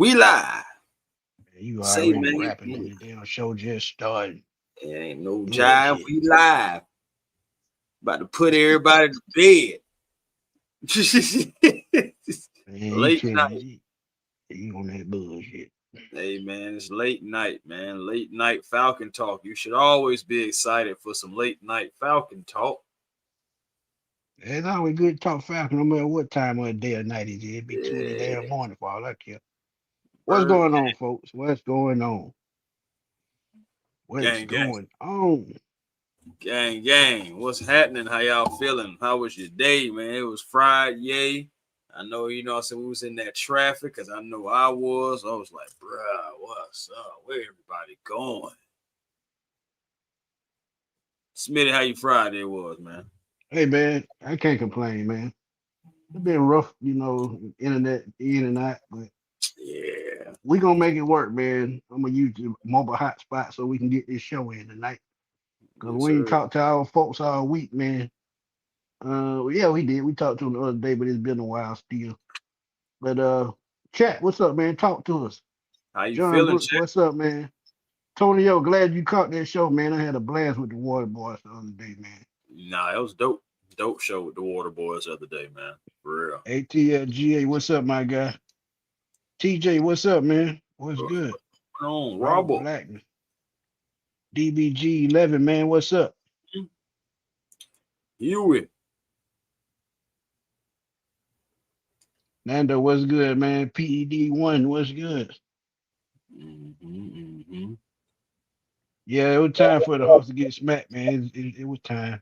We live. You Say, already man, rapping and the damn show just started. it ain't no jive. Bullshit. We live. About to put everybody to bed. Man, you Late tell night. you on that bullshit. Hey, man, it's late night, man. Late night Falcon talk. You should always be excited for some late night Falcon talk. It's always good to talk Falcon, no matter what time of the day or night it is. It be 2 in the damn Yeah, morning for all I care. What's bird going on, folks? What's going on? What's gang, gang, going on? gang, gang. What's happening? How y'all feeling? How was your day, man? It was Friday. I know, I said we was in that traffic because I know I was. I was like, bruh, what's up? Where everybody going? Smitty, how you Friday was, man? Hey man, I can't complain, man. It's been rough, internet in and out, but Yeah. we gonna make it work, man. I'm gonna use the mobile hotspot so we can get this show in tonight. Cause Yes, we ain't sir. talked to our folks all week, man. Yeah, we did. We talked to them the other day, but it's been a while still. But chat, what's up, man? Talk to us. How you John feeling, Brooks, Chad? what's up, man? Tonyo, glad you caught that show, man. I had a blast with the Water Boys the other day, man. Nah, it was dope. Dope show with the Water Boys the other day, man. For real. ATLGA, what's up, my guy? TJ, what's up, man? What's What's good? going on, Robert Robert? Blackman. DBG11, man, what's up? Hewitt. Nando, what's good, man? PED1, what's good? Mm-hmm. Yeah, it was time for the Hawks to get smacked, man. It was time.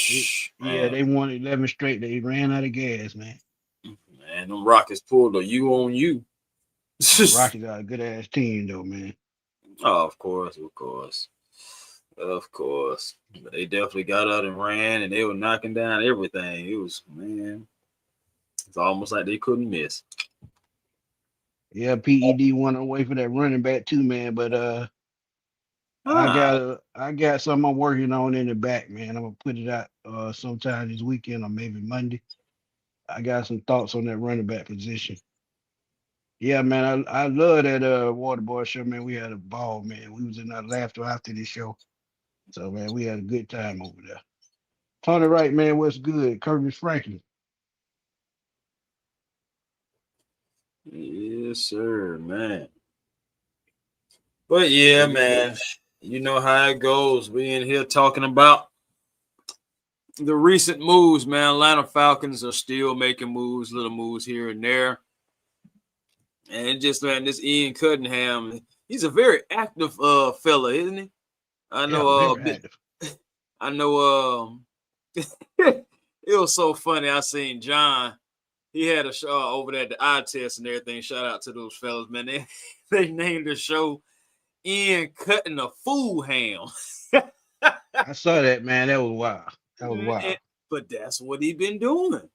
Yeah, Man, they won 11 straight. They ran out of gas, man. man, them Rockets pulled a you on you. Rockets are a good ass team, though, man. Oh, of course, of course. Of course. But they definitely got out and ran and they were knocking down everything. It was, man, it's almost like they couldn't miss. Yeah, PED won away for that running back too, man. But Ah, I got something I'm working on in the back, man. I'm gonna put it out sometime this weekend or maybe Monday. I got some thoughts on that running back position. Yeah, man, I love that Waterboy show, man. We had a ball, man. We was in our laughter after this show. So man, we had a good time over there. Tony Wright, man, what's good? Curtis Franklin. yes, sir, man. But yeah, man, you know how it goes. We in here talking about the recent moves, man. Atlanta Falcons are still making moves, little moves here and there. And just man, this Ian Cunningham, he's a very active fella, isn't he? I Yeah, know very active. I know it was so funny. I seen John. He had a show over there at the eye test and everything. Shout out to those fellas, man. They named the show Ian Cutting a Fool Ham. I saw that, man. That was wild. That was wild. But that's what he been doing.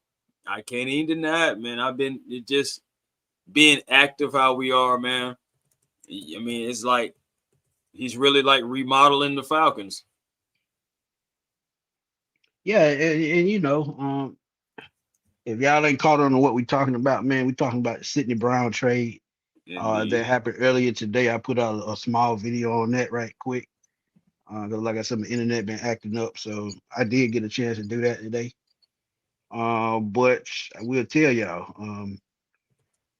I can't even deny it, man. I've been just being active how we are, man. I mean, it's like he's really like remodeling the Falcons. Yeah, and if y'all ain't caught on to what we talking about, man, we talking about the Sidney Brown trade. That Indeed. happened earlier today. I put out a small video on that right quick. 'Cause like I said, my internet been acting up, so I did get a chance to do that today. But I will tell y'all,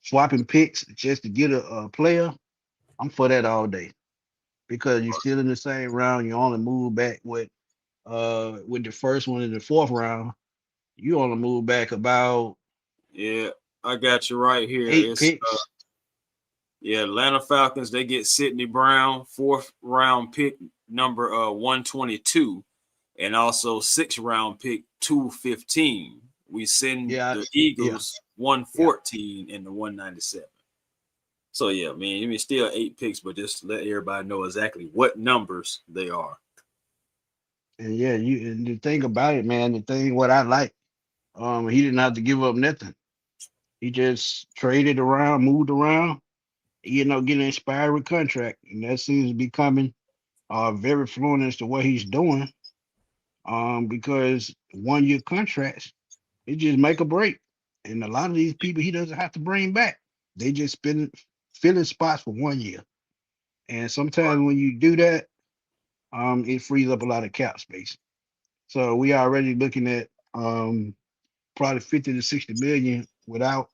swapping picks just to get a player, I'm for that all day because you're still in the same round. You only move back with the first one in the fourth round. You only move back about Yeah, I got you right here. eight It's picks. yeah, Atlanta Falcons. They get Sidney Brown, fourth round pick number 122, and also sixth round pick 215. We send Yeah, the yeah, Eagles yeah. 114 and the 197. So yeah, I mean, still eight picks, but just let everybody know exactly what numbers they are. And yeah, and the thing about it, man, the thing what I like, he didn't have to give up nothing. He just traded around, moved around, getting inspired with contract. And that seems to be coming very fluent as to what he's doing. Because 1 year contracts, it just make a break. And a lot of these people he doesn't have to bring back. They just filling spots for 1 year. And sometimes when you do that, it frees up a lot of cap space. So we are already looking at probably 50 to 60 million without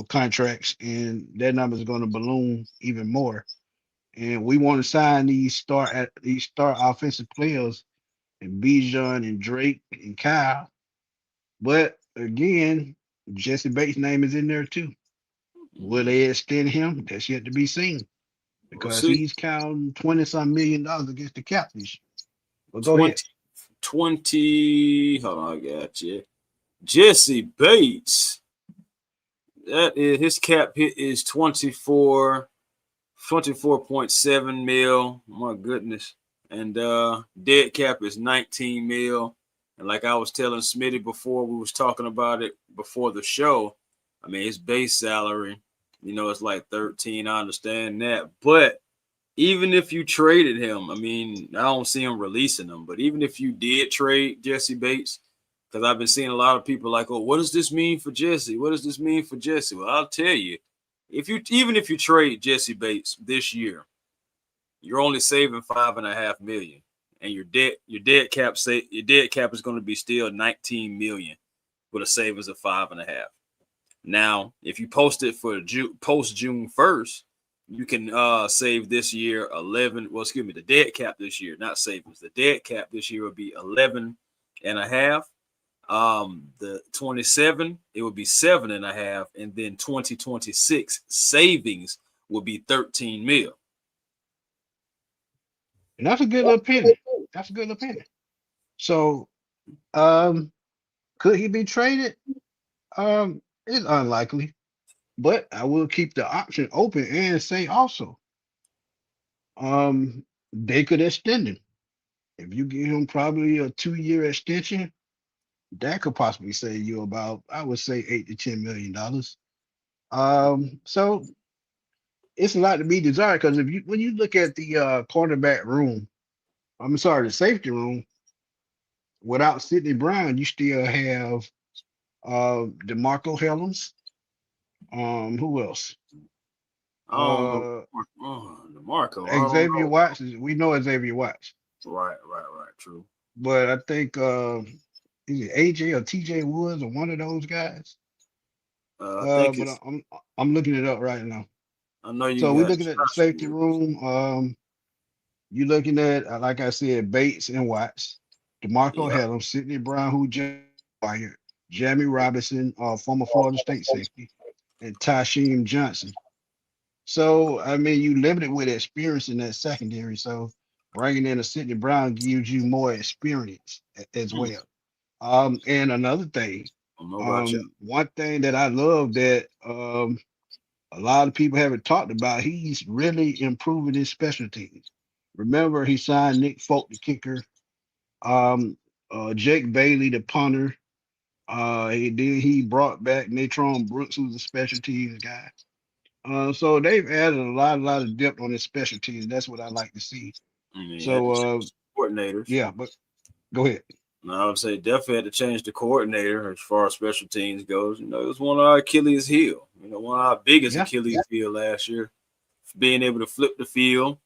contracts, and that number is going to balloon even more. And we want to sign these star offensive players and Bijan and Drake and Kyle. But again, Jesse Bates' name is in there too. Will they extend him? That's yet to be seen We'll because see. he's counting 20 some $1 million against the cap this year. But go ahead. 20, 20. Hold on, I got you. Jesse Bates. That is his cap hit is 24.7 mil. My goodness. And dead cap is 19 mil. And like I was telling Smitty before we was talking about it before the show, I mean his base salary, it's like 13. I understand that. But even if you traded him, I mean, I don't see him releasing him, but even if you did trade Jesse Bates, because I've been seeing a lot of people like, oh, what does this mean for Jesse? What does this mean for Jesse? Well, I'll tell you, even if you trade Jesse Bates this year, you're only saving 5.5 million, and your dead cap is going to be still 19 million with a savings of 5.5. Now, if you post it for post June 1st, you can save this year 11. Well, excuse me, the dead cap this year, not savings. The dead cap this year will be 11.5. The 27, it would be 7.5, and then 2026 savings will be 13 mil. And that's a good little penny. That's a good little penny. So, could he be traded? It's unlikely, but I will keep the option open and say also, they could extend him. If you give him probably a 2 year extension, that could possibly save you about, I would say, $8 to $10 million. So it's a lot to be desired because when you look at the cornerback room, I'm sorry, the safety room, without Sidney Brown, you still have DeMarco Hellams. Who else? I don't know. Uh, Marco, I don't Xavier know. Watts. We know Xavier Watts, Right. True. but I think is it AJ or TJ Woods or one of those guys? I think But it's. I'm looking it up right now. I know you So we're got looking at the Josh safety Wood. room. You're looking at like I said, Bates and Watts, DeMarco Yeah. Hellum, Sidney Brown, who just fired, Jamie Robinson, former Florida State safety, and Tasheem Johnson. So I mean, you limited with experience in that secondary. So bringing in a Sidney Brown gives you more experience as Hmm. well. And another thing, I don't know about you. one thing that I love that a lot of people haven't talked about, he's really improving his special teams. Remember, he signed Nick Folk, the kicker, um, Jake Bailey, the punter. He brought back Natron Brooks, who's a special teams guy. So they've added a lot of depth on his special teams. That's what I like to see. I mean, had So to change the coordinators. yeah, but go ahead. And I would say definitely had to change the coordinator as far as special teams goes. It was one of our Achilles heel. One of our biggest Yeah, Achilles heel last year. Being able to flip the field,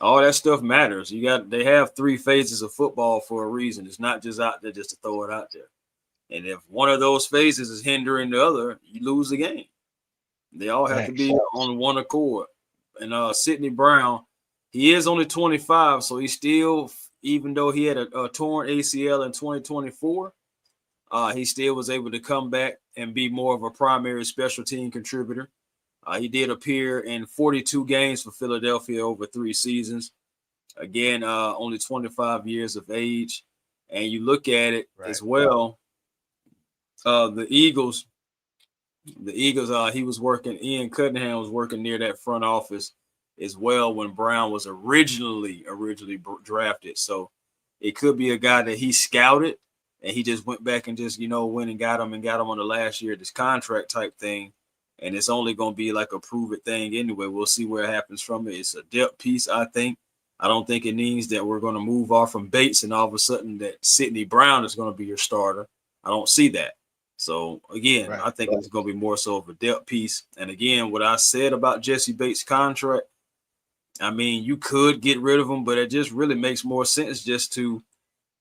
all that stuff matters. They have three phases of football for a reason. It's not just out there just to throw it out there. And if one of those phases is hindering the other, you lose the game. They all have to facts. be on one accord. And Sidney Brown, he is only 25, so he still, even though he had a torn ACL in 2024, he still was able to come back and be more of a primary special team contributor. He did appear in 42 games for Philadelphia over 3 seasons. Again, only 25 years of age. And you look at it Right. as well, the Eagles, he was working, Ian Cunningham was working near that front office as well when Brown was originally drafted. So it could be a guy that he scouted and he just went back and just, went and got him on the last year of this contract type thing. And it's only going to be like a prove it thing anyway. We'll see where it happens from it. It's a depth piece, I think. I don't think it means that we're going to move off from Bates and all of a sudden that Sidney Brown is going to be your starter. I don't see that. So again, Right. I think it's going to be more so of a depth piece. And again, what I said about Jesse Bates' contract, I mean, you could get rid of him, but it just really makes more sense just to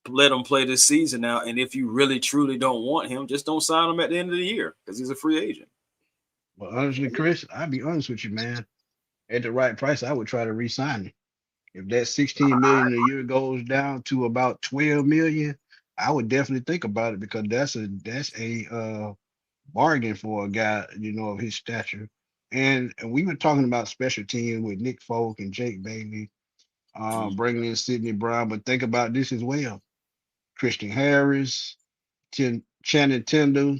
let him play this season out. And if you really truly don't want him, just don't sign him at the end of the year because he's a free agent. But honestly, Chris, I'll be honest with you, man. At the right price, I would try to re-sign him. If that 16 million a year goes down to about 12 million, I would definitely think about it because that's a bargain for a guy, of his stature. And we were talking about special teams with Nick Folk and Jake Bailey, bringing in Sidney Brown. But think about this as well: Christian Harris, Channing Tindall.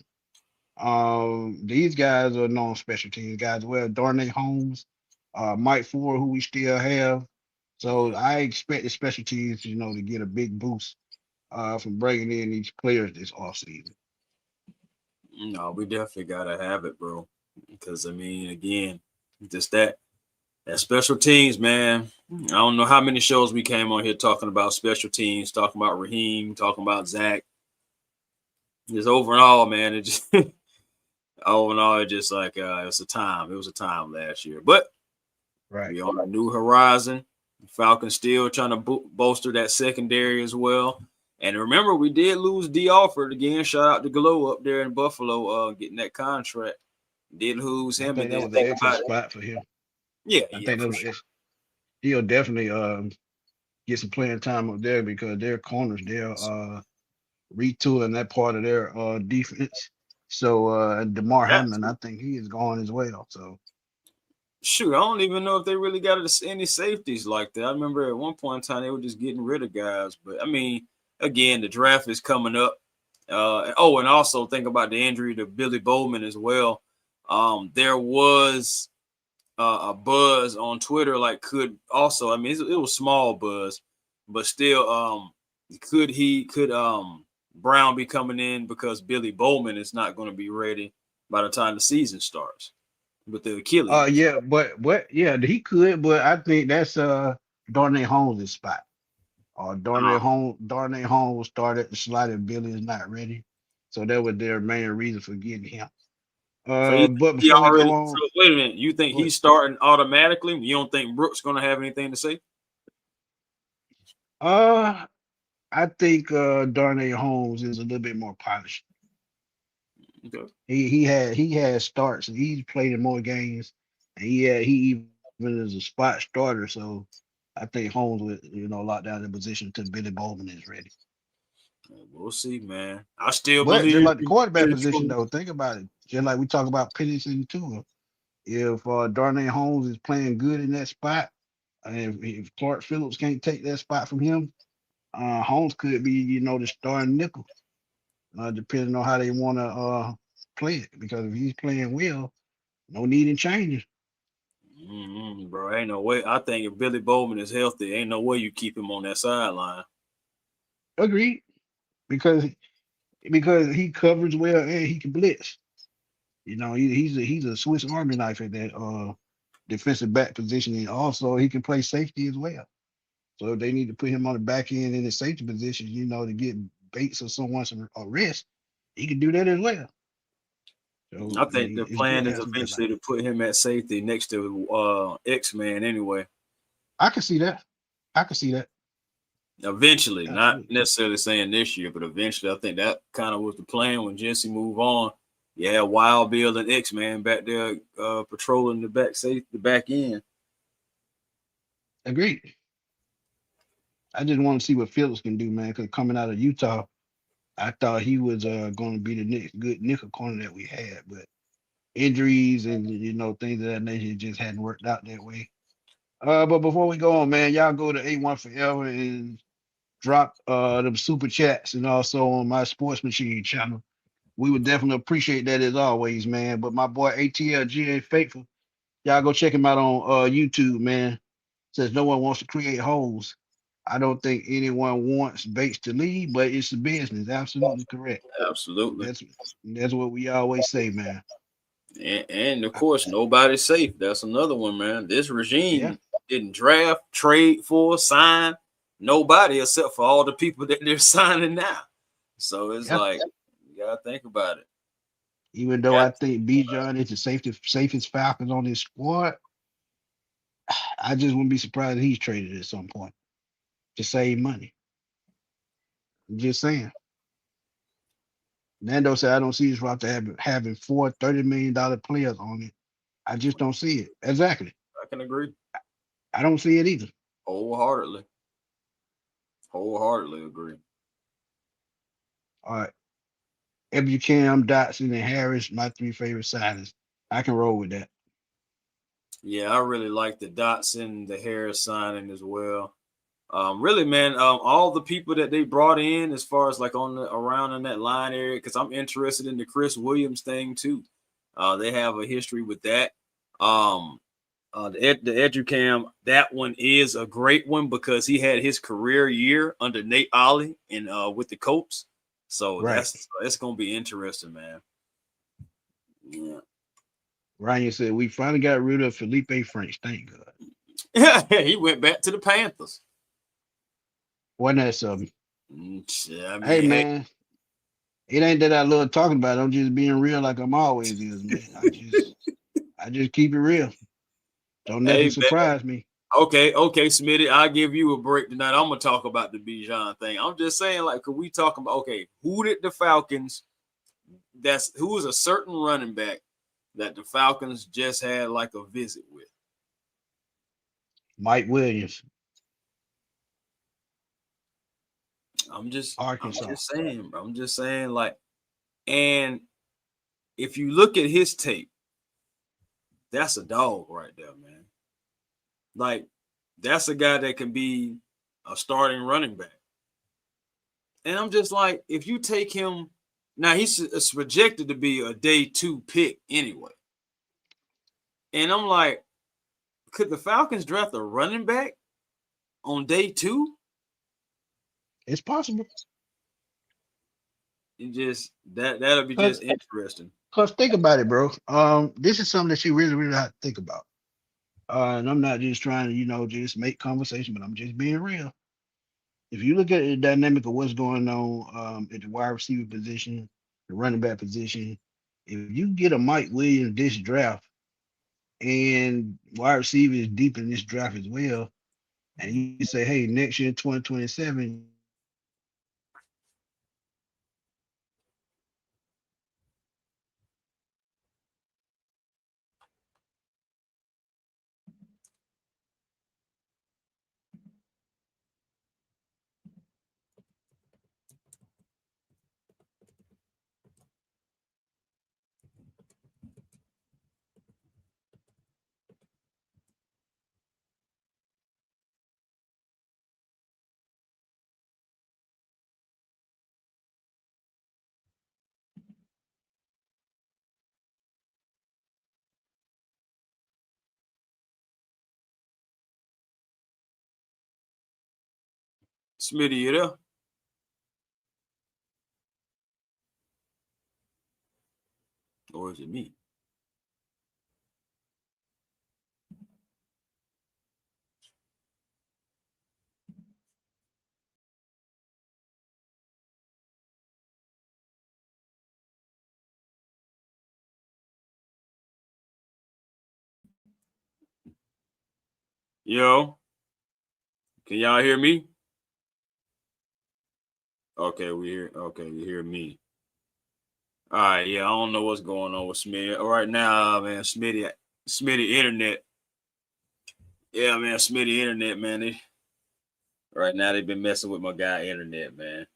These guys are known special teams guys. Well, Darnay Holmes, Mike Ford, who we still have. So I expect the special teams, to get a big boost from bringing in these players this offseason. No, we definitely gotta have it, bro. Because I mean, again, just that special teams, man. I don't know how many shows we came on here talking about special teams, talking about Raheem, talking about Zach. Just overall, man, it just overall, it just like it was a time. It was a time last year, but Right. we on a new horizon. Falcons still trying to bolster that secondary as well. And remember, we did lose D. Alford again. Shout out to Glow up there in Buffalo, getting that contract. Did lose I him, think and that then was an think excellent about it. spot for him. Yeah, I yeah, think that for was sure. he'll definitely get some playing time up there because their corners, they're retooling that part of their defense. So DeMar That Hamlin, I think he is gone as well. So shoot, I don't even know if they really got any safeties like that. I remember at one point in time they were just getting rid of guys. But I mean, again, the draft is coming up. And also think about the injury to Billy Bowman as well. There was a buzz on Twitter, like could also, I mean, it was small buzz, but still, could Brown be coming in because Billy Bowman is not going to be ready by the time the season starts with the Achilles. yeah, but yeah, he could, but I think that's Darnay Holmes' spot. Darnay Holmes started the slide and Billy is not ready. So that was their main reason for getting him. So you think But he before we go already? on, So wait a minute. You think but he's starting automatically? You don't think Brooks going to have anything to say? uh I think Darnay Holmes is a little bit more polished. Okay. He had starts and he's played in more games and he even is a spot starter. So I think Holmes would lock down the position until Billy Bowman is ready. We'll see, man. I still But just believe. like the quarterback position though, think about it. Just like we talk about Penix and Tua. If Darnay Holmes is playing good in that spot, and if Clark Phillips can't take that spot from him, Holmes could be the starting nickel, depending on how they want to play it. Because if he's playing well, no need in changing. Bro, ain't no way. I think if Billy Bowman is healthy, ain't no way you keep him on that sideline. Agreed, because he covers well and he can blitz. He's a Swiss Army knife at that defensive back position, and also he can play safety as well. So if they need to put him on the back end in the safety position, to get Bates or someone some rest, he can do that as well. So I I think mean, the it's good plan to is have some guys like eventually to put him at safety next to X-Man anyway. I can see that. I can see that. Eventually, not Absolutely. necessarily saying this year, but eventually, I think that kind of was the plan when Jesse moved on. Yeah, Wild Bill and X-Man back there patrolling the the back end. Agreed. I just want to see what Phillips can do, man. Because coming out of Utah, I thought he was going to be the next good nickel corner that we had, but injuries and things of that nature just hadn't worked out that way. But before we go on, man, y'all go to A1 Forever and drop them super chats and also on my Sports Machine channel. We would definitely appreciate that as always, man. But my boy ATLG ain't faithful. Y'all go check him out on YouTube, man. Says no one wants to create holes. I don't think anyone wants Bates to leave, but it's a business. Absolutely correct. Absolutely. That's what we always say, man. And of course, nobody's safe. That's another one, man. This Yeah, regime didn't draft, trade for, sign nobody except for all the people that they're signing now. So it's yeah, like you gotta think about it. Even though Got I think Bijan is the safest Falcons on this squad, I just wouldn't be surprised if he's traded at some point to save money. I'm just saying. Nando said I don't see this roster having four $30 million players on it. I just don't see it. Exactly. I can agree I don't see it either. wholeheartedly. Wholeheartedly agree. All right. Cam, Dotson, and Harris, my three favorite signings. I can roll with that. Yeah, I really like the Dotson, the Harris signing as well. Really, man, all the people that they brought in as far as like on the around in that line area, because I'm interested in the Chris Williams thing too. They have a history with that. Um, the Educam, that one is a great one because he had his career year under Nate Ollie and with the Colts. So Right. that's gonna be interesting, man. Yeah. Ryan said we finally got rid of Felipe French. Thank God. Yeah, he went back to the Panthers. Wasn't that something? Yeah, I Hey mean, hey, man, it ain't that I love talking about it. I'm just being real like I'm always is, man. I just keep it real. Don't nothing hey, surprise me. okay, Smitty, I'll give you a break tonight. I'm gonna talk about the Bijan thing. I'm just saying, like, could we talk about who did the Falcons? Who was a certain running back that the Falcons just had like a visit with. Mike Williams, I'm just Arkansas. saying, bro. I'm just saying, like, and if you look at his tape, that's a dog right there, man. Like, that's a guy that can be a starting running back. And I'm just like, if you take him now, he's projected to be a day 2 pick anyway. And I'm like, could the Falcons draft a running back on day 2? It's possible. It just that'll be Cause, just interesting. Cause think about it, bro. This is something that you really have to think about. And I'm not just trying to, just make conversation, but I'm just being real. If you look at the dynamic of what's going on at the wide receiver position, the running back position, if you get a Mike Williams this draft and wide receiver is deep in this draft as well, and you say, hey, next year 2027, Smitty, you there? Or is it me? Yo, can y'all hear me? Okay, you hear me. All right, yeah, I don't know what's going on with Smitty. Right now, man, Smitty internet. Yeah, man, Smitty internet, man. Right now they've been messing with my guy internet, man.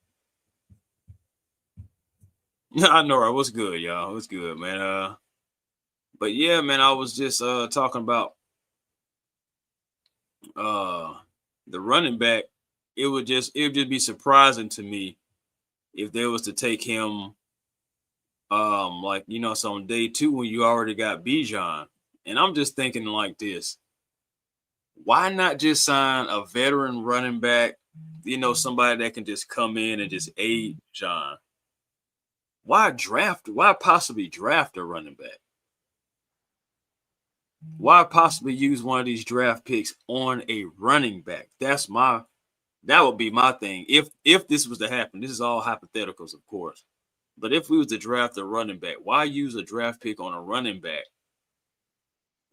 I know, right? What's good, y'all? What's good, man? But yeah, man, I was just talking about uh the running back. It would just be surprising to me if they was to take him like so on day 2 when you already got Bijan. And I'm just thinking like this. Why not just sign a veteran running back, somebody that can just come in and just aid John? Why possibly draft a running back? Why possibly use one of these draft picks on a running back? That would be my thing. If this was to happen, this is all hypotheticals, of course. But if we was to draft a running back, why use a draft pick on a running back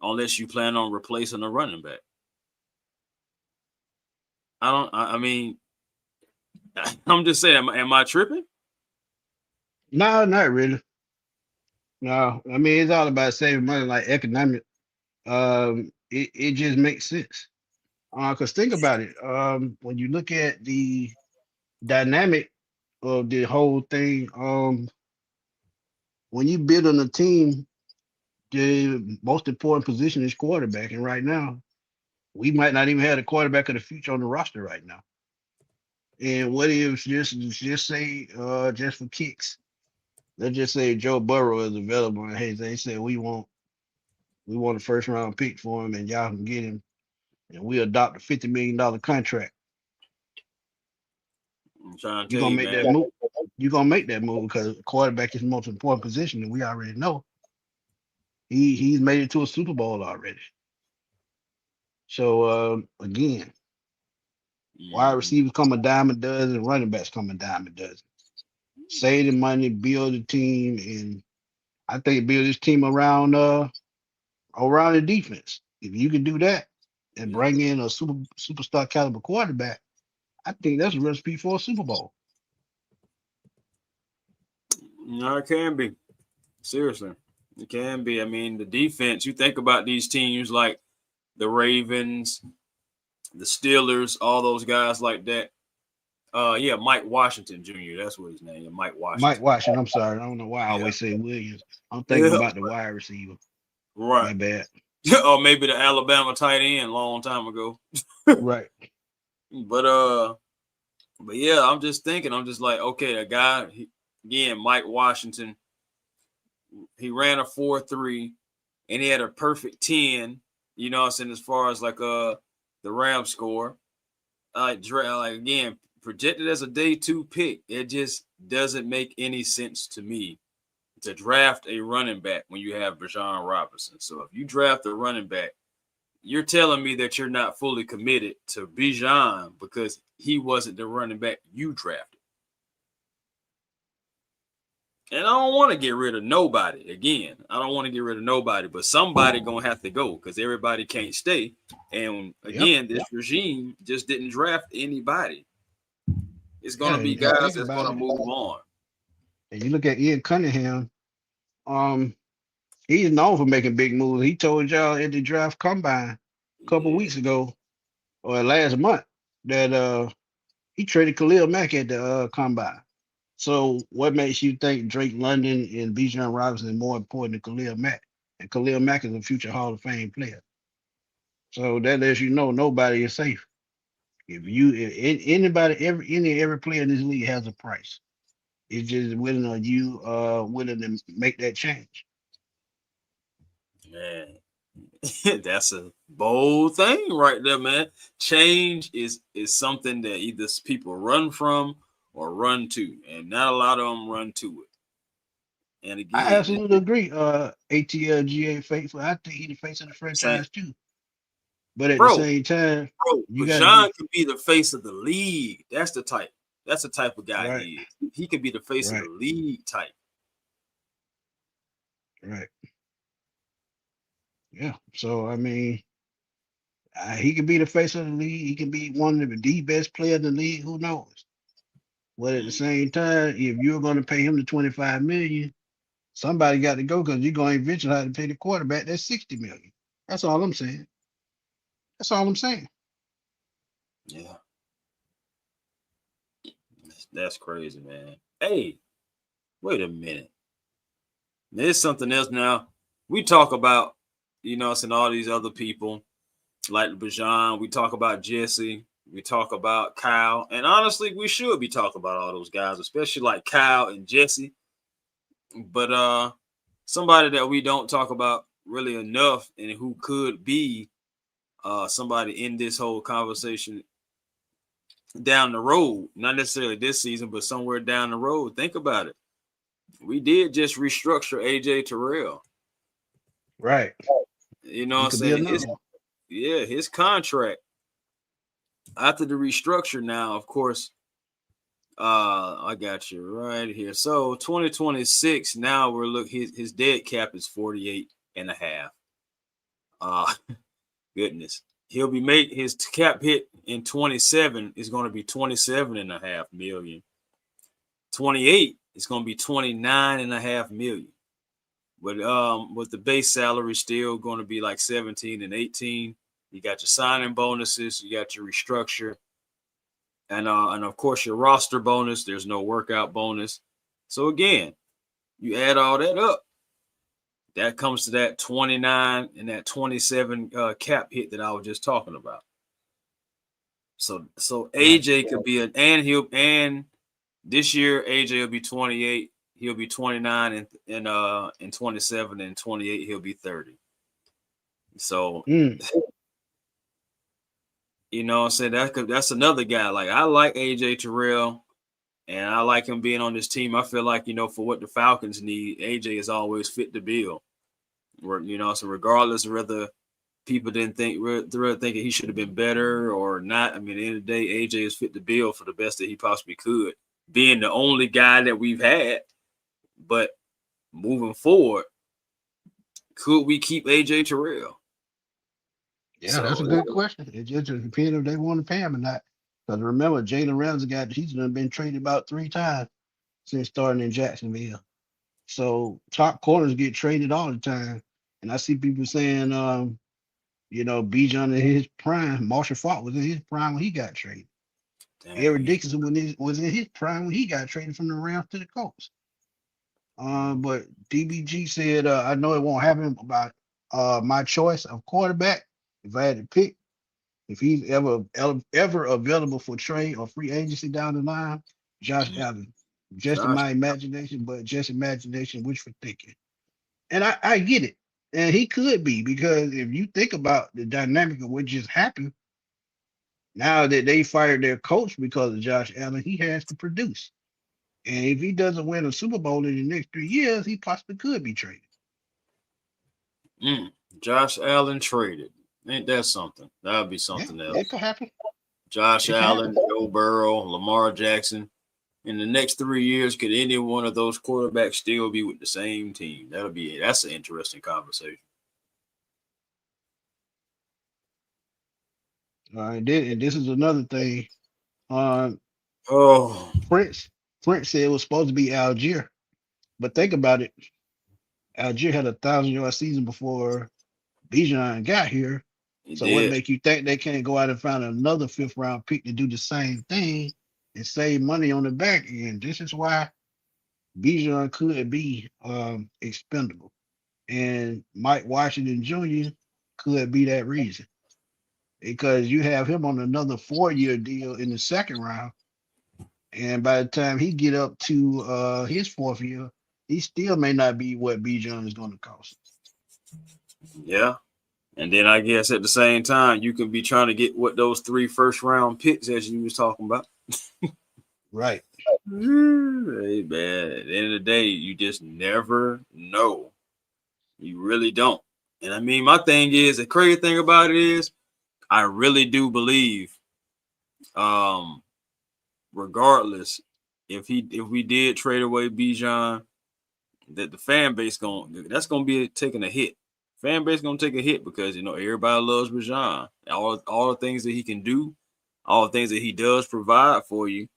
unless you plan on replacing a running back? I mean, I'm just saying, am I tripping? No, not really. No, I mean it's all about saving money, like economic. It just makes sense. Because think about it. When you look at the dynamic of the whole thing, when you build on a team, the most important position is quarterback, and right now we might not even have the quarterback of the future on the roster right now. And what if just say just for kicks, let's just say Joe Burrow is available, and hey, they say we want a first round pick for him, and y'all can get him, and we adopt a $50 million contract. I'm trying to You're tell gonna you, make man. that move. You're gonna make that move because quarterback is the most important position, and we already know he's made it to a Super Bowl already. So again, wide Mhm. receivers come a dime a dozen, running backs come a dime a dozen. Save the money, build a team, and I think build this team around the defense. If you can do that and bring in a superstar caliber quarterback, I think that's a recipe for a Super Bowl. No, it can be. Seriously. It can be. I mean, the defense, you think about these teams like the Ravens, the Steelers, all those guys like that. Yeah, Mike Washington Jr. That's what his name is, Mike Mike Washington. Washington, I'm sorry. I don't know why I Yeah. always say Williams. I'm thinking Yeah. about the wide receiver. Right. My bad. Or maybe the Alabama tight end long time ago. Right. But yeah, I'm just thinking, I'm just like, okay, a guy again, Mike Washington, he ran a 4.3 and he had a perfect 10, you know what I'm saying, as far as like the Ram score. Like again, projected as a day 2 pick. It just doesn't make any sense to me to draft a running back when you have Bijan Robinson. So if you draft a running back, you're telling me that you're not fully committed to Bijan because he wasn't the running back you drafted. And I don't want to get rid of nobody. Again, I don't want to get rid of nobody, but somebody gonna have to go because everybody can't stay. And Yep. again, this regime just didn't draft anybody. It's Yeah. gonna be And guys think that's about gonna it. move on. And you look at Ian Cunningham. Um, he's known for making big moves. He told y'all at the draft combine a couple Yeah. weeks ago or last month that he traded Khalil Mack at the combine. So what makes you think Drake London and Bijan Robinson is more important than Khalil Mack? And Khalil Mack is a future Hall of Fame player. So that lets you know nobody is safe. If anybody every player in this league has a price. It's just willing are you willing to make that change. Man, that's a bold thing right there, man. Change is something that either people run from or run to, and not a lot of them run to it. And I again, absolutely agree. ATLGA faithful. I think he the face of the same, franchise too. But at the bro, same time, you But got to be John could be the face of the league. That's the type. That's the type of guy right, he is. He could be the face of the right, league type. right. Yeah. So I mean, he could be the face of the league. He can be one of the best player in the league. Who knows? But at the same time, if you're going to pay him the 25 million, somebody got to go because you're going to eventually have to pay the quarterback that 60 million. That's all I'm saying. That's all I'm saying. Yeah, that's crazy, man. Hey, wait a minute. There's something else now. We talk about, and all these other people like Bajan. We talk about Jesse. We talk about Kyle. And honestly, we should be talking about all those guys, especially like Kyle and Jesse. But somebody that we don't talk about really enough and who could be somebody in this whole conversation down the road, not necessarily this season, but somewhere down the road. Think about it. We did just restructure AJ Terrell. Right. You know what He I'm could be saying? another one. His contract after the restructure now, of course, I got you right here. So 2026, now we're his dead cap is 48 and a half. Goodness. He'll be his cap hit in 27 is going to be 27.5 million. 28 is going to be 29.5 million. But with the base salary still going to be like 17 and 18. You got your signing bonuses, you got your restructure, and of course your roster bonus. There's no workout bonus. So again, you add all that up, that comes to that 29 and that 27 cap hit that I was just talking about. So AJ could be and this year AJ will be 28. He'll be 29 in 27, and 28 he'll be 30. So you know what I'm saying, that's another guy. Like, I like AJ Terrell, and I like him being on this team. I feel like, for what the Falcons need, AJ is always fit the bill. So regardless of whether people didn't think they're thinking he should have been better or not, I mean, at the end of the day, AJ is fit the bill for the best that he possibly could, being the only guy that we've had. But moving forward, could we keep AJ Terrell? Yeah, that's a good question. It just depends if they want to pay him or not. Because remember, Jalen Ramsey he's been traded about 3 times since starting in Jacksonville. So top corners get traded all the time. And I see people saying, Bijan in his prime, Marshall Faulk was in his prime when he got traded. Eric Dickinson was in his prime when he got traded from the Rams to the Colts. But DBG said, I know it won't happen about my choice of quarterback. If I had to pick, if he's ever available for trade or free agency down the line, Josh Allen. Just in my imagination, but just imagination, wishful thinking. And I get it. And he could be, because if you think about the dynamic of what just happened, now that they fired their coach because of Josh Allen, he has to produce. And if he doesn't win a Super Bowl in the next 3 years, he possibly could be traded. Josh Allen traded. Ain't that something? That would be something else. That could happen. Josh Allen, Joe Burrow, Lamar Jackson. In the next 3 years, could any one of those quarterbacks still be with the same team? That's an interesting conversation. All right, and this is another thing. Prince said it was supposed to be Algier, but think about it. Algier had a 1,000-yard season before Bijan got here. What make you think they can't go out and find another 5th-round pick to do the same thing and save money on the back end? This is why Bijan could be expendable, and Mike Washington Jr. could be that reason, because you have him on another 4-year deal in the 2nd round, and by the time he get up to his 4th year, he still may not be what Bijan is going to cost. Yeah. And then I guess at the same time, you can be trying to get what those 3 first-round picks as you was talking about. Right. Hey, man, at the end of the day, you just never know. You really don't. And I mean, my thing is, the crazy thing about it is, I really do believe, regardless, if we did trade away Bijan, that the fan base that's gonna be taking a hit. Fan base gonna take a hit because everybody loves Bijan. All the things that he can do, all the things that he does provide for you.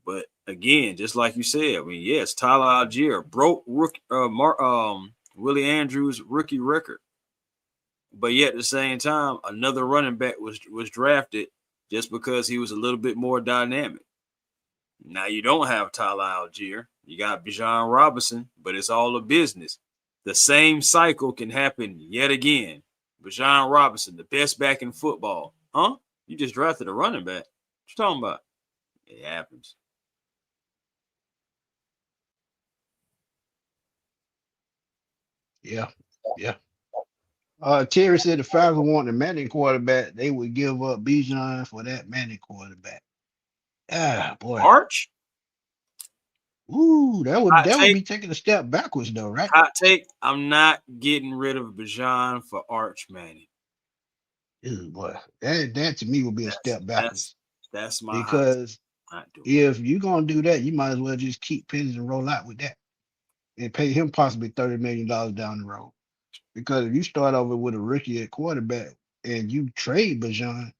But again, just like you said, I mean, yes, Tyler Algier broke Willie Andrews' rookie record. But yet at the same time, another running back was drafted just because he was a little bit more dynamic. Now you don't have Tyler Algier. You got Bijan Robinson, but it's all a business. The same cycle can happen yet again. Bijan Robinson, the best back in football. Huh? You just drafted a running back. What you talking about? It happens. Yeah. Terry said the Falcons want a Manning quarterback. They would give up Bijan for that Manning quarterback. Ah, boy. Arch? Ooh, that would be taking a step backwards, though, right? Hot take. I'm not getting rid of Bijan for Arch Manning. Ew, boy, that to me would be a step backwards. That's my because Not doing If you're gonna do that, you might as well just keep Penix and roll out with that and pay him possibly $30 million down the road. Because if you start over with a rookie at quarterback and you trade Bajan,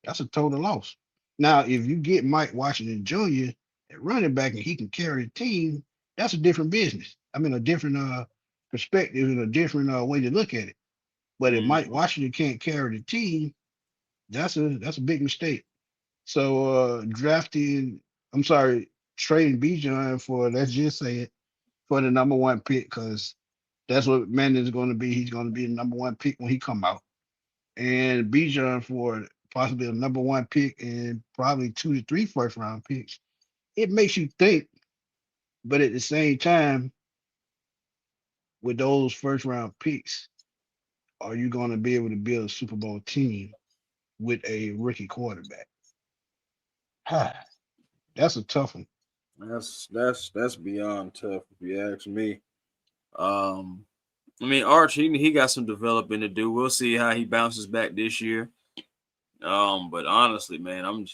that's a total loss. Now, if you get Mike Washington Jr. at running back and he can carry the team, that's a different business. I mean, a different perspective and a different way to look at it. But if it. Mike Washington can't carry the team, that's a big mistake. So drafting, I'm sorry, trading Bijan for, let's just say it, for the number one pick, because that's what Manning is going to be. He's going to be the number one pick when he come out, and Bijan for possibly a number one pick and probably 2 to 3 first round picks. It makes you think, but at the same time, with those first round picks, are you going to be able to build a Super Bowl team with a rookie quarterback? That's a tough one. That's beyond tough if you ask me. Um, I mean, Arch, he got some developing to do. We'll see how he bounces back this year. But honestly, man,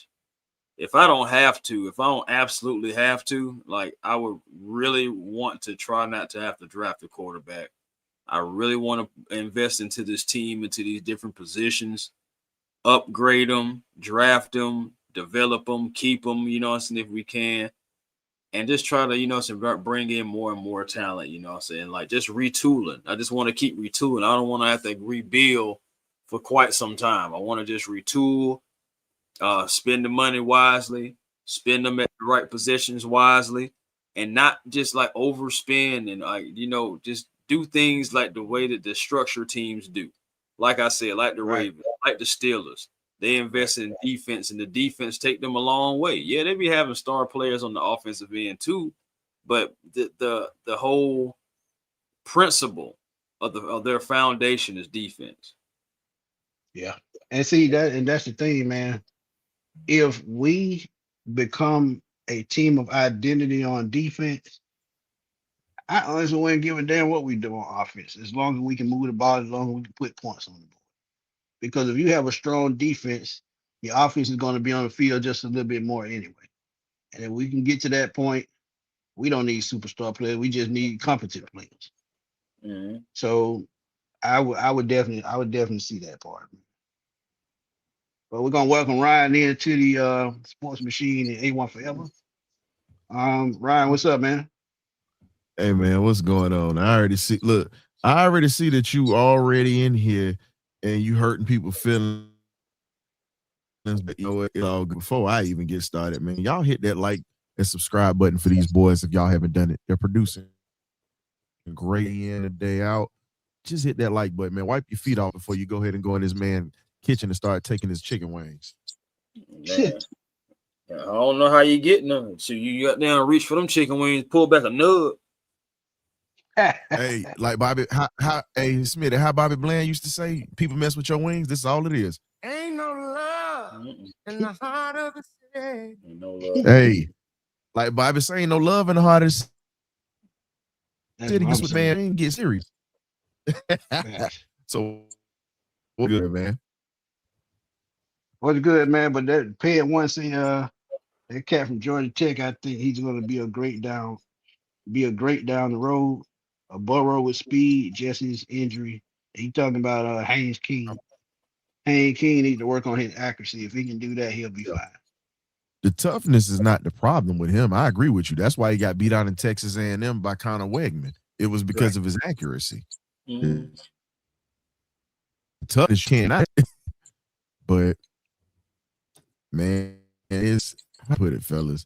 if I don't have to, if I don't absolutely have to, like I would really want to try not to have to draft a quarterback. I really want to invest into this team, into these different positions, upgrade them, draft them, develop them, keep them, you know what I'm saying, if we can. And just try to, bring in more and more talent, you know what I'm saying? Like just retooling. I just want to keep retooling. I don't want to have to rebuild for quite some time. I want to just retool, spend the money wisely, spend them at the right positions wisely, and not just like overspend and just do things like the way that the structure teams do. Like I said, like the Right, Ravens, like the Steelers. They right. invest in defense, and the defense take them a long way. Yeah, they be having star players on the offensive end too, but the whole principle of their foundation is defense. Yeah. And see that, and that's the thing, man. If we become a team of identity on defense, I honestly wouldn't give a damn what we do on offense, as long as we can move the ball, as long as we can put points on the board. Because if you have a strong defense, your offense is going to be on the field just a little bit more anyway. And if we can get to that point, we don't need superstar players. We just need competent players. Mhm. So I would definitely see that part. But we're gonna welcome Ryan into the sports machine and A1 forever. Ryan, what's up, man? Hey man, what's going on? I already see. Look, I already see that you already in here, and you hurting people feelings. But you know what? It's all good. Before I even get started, man, y'all hit that like and subscribe button for these boys if y'all haven't done it. They're producing great day in and day out. Just hit that like button, man. Wipe your feet off before you go ahead and go in this man kitchen and start taking his chicken wings. Man, I don't know how you getting them. So you got down, reach for them chicken wings, pull back a nug. Hey, like Bobby, hey Smitty, how Bobby Bland used to say, people mess with your wings. This is all it is. Ain't no love in the heart of the city. Ain't no love. Hey, like Bobby saying, no love in the heart of the That's city. what Guess I'm what, saying. man? Ain't get serious. Facts. So, we're good, man. What's good, man? But that pay it once, that cat from Georgia Tech, I think he's gonna be a great down the road. A Burrow with speed, Jesse's injury. He talking about Haynes King. Haynes King needs to work on his accuracy. If he can do that, he'll be fine. The toughness is not the problem with him. I agree with you. That's why he got beat out in Texas A&M by Conor Wegman. It was Right. because of his accuracy. Mhm. The toughness can't. But man, it's how put it, fellas.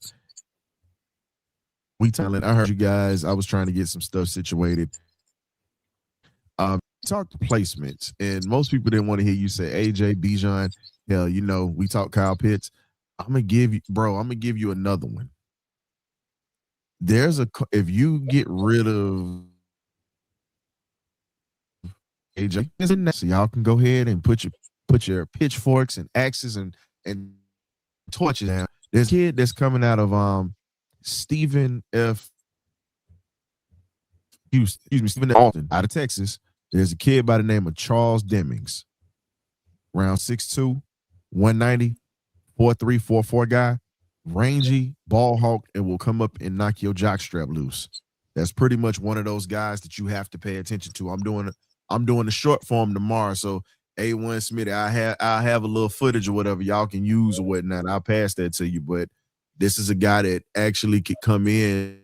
We talent. I heard you guys. I was trying to get some stuff situated. Talk placements, and most people didn't want to hear you say AJ Bijan. Hell, we talk Kyle Pitts. I'm gonna give you, bro. I'm gonna give you another one. If you get rid of AJ, so y'all can go ahead and put your pitchforks and axes and torches down. There's a kid that's coming out of Stephen F. Houston, excuse me, Stephen F. Austin, out of Texas. There's a kid by the name of Charles Demings, round 6'2", 190, 4.3, 4.4 guy. rangy, ball hawk, and will come up and knock your jockstrap loose. That's pretty much one of those guys that you have to pay attention to. I'm doing the short form tomorrow. So A1 Smitty, I have a little footage or whatever y'all can use or whatnot. I'll pass that to you. But this is a guy that actually could come in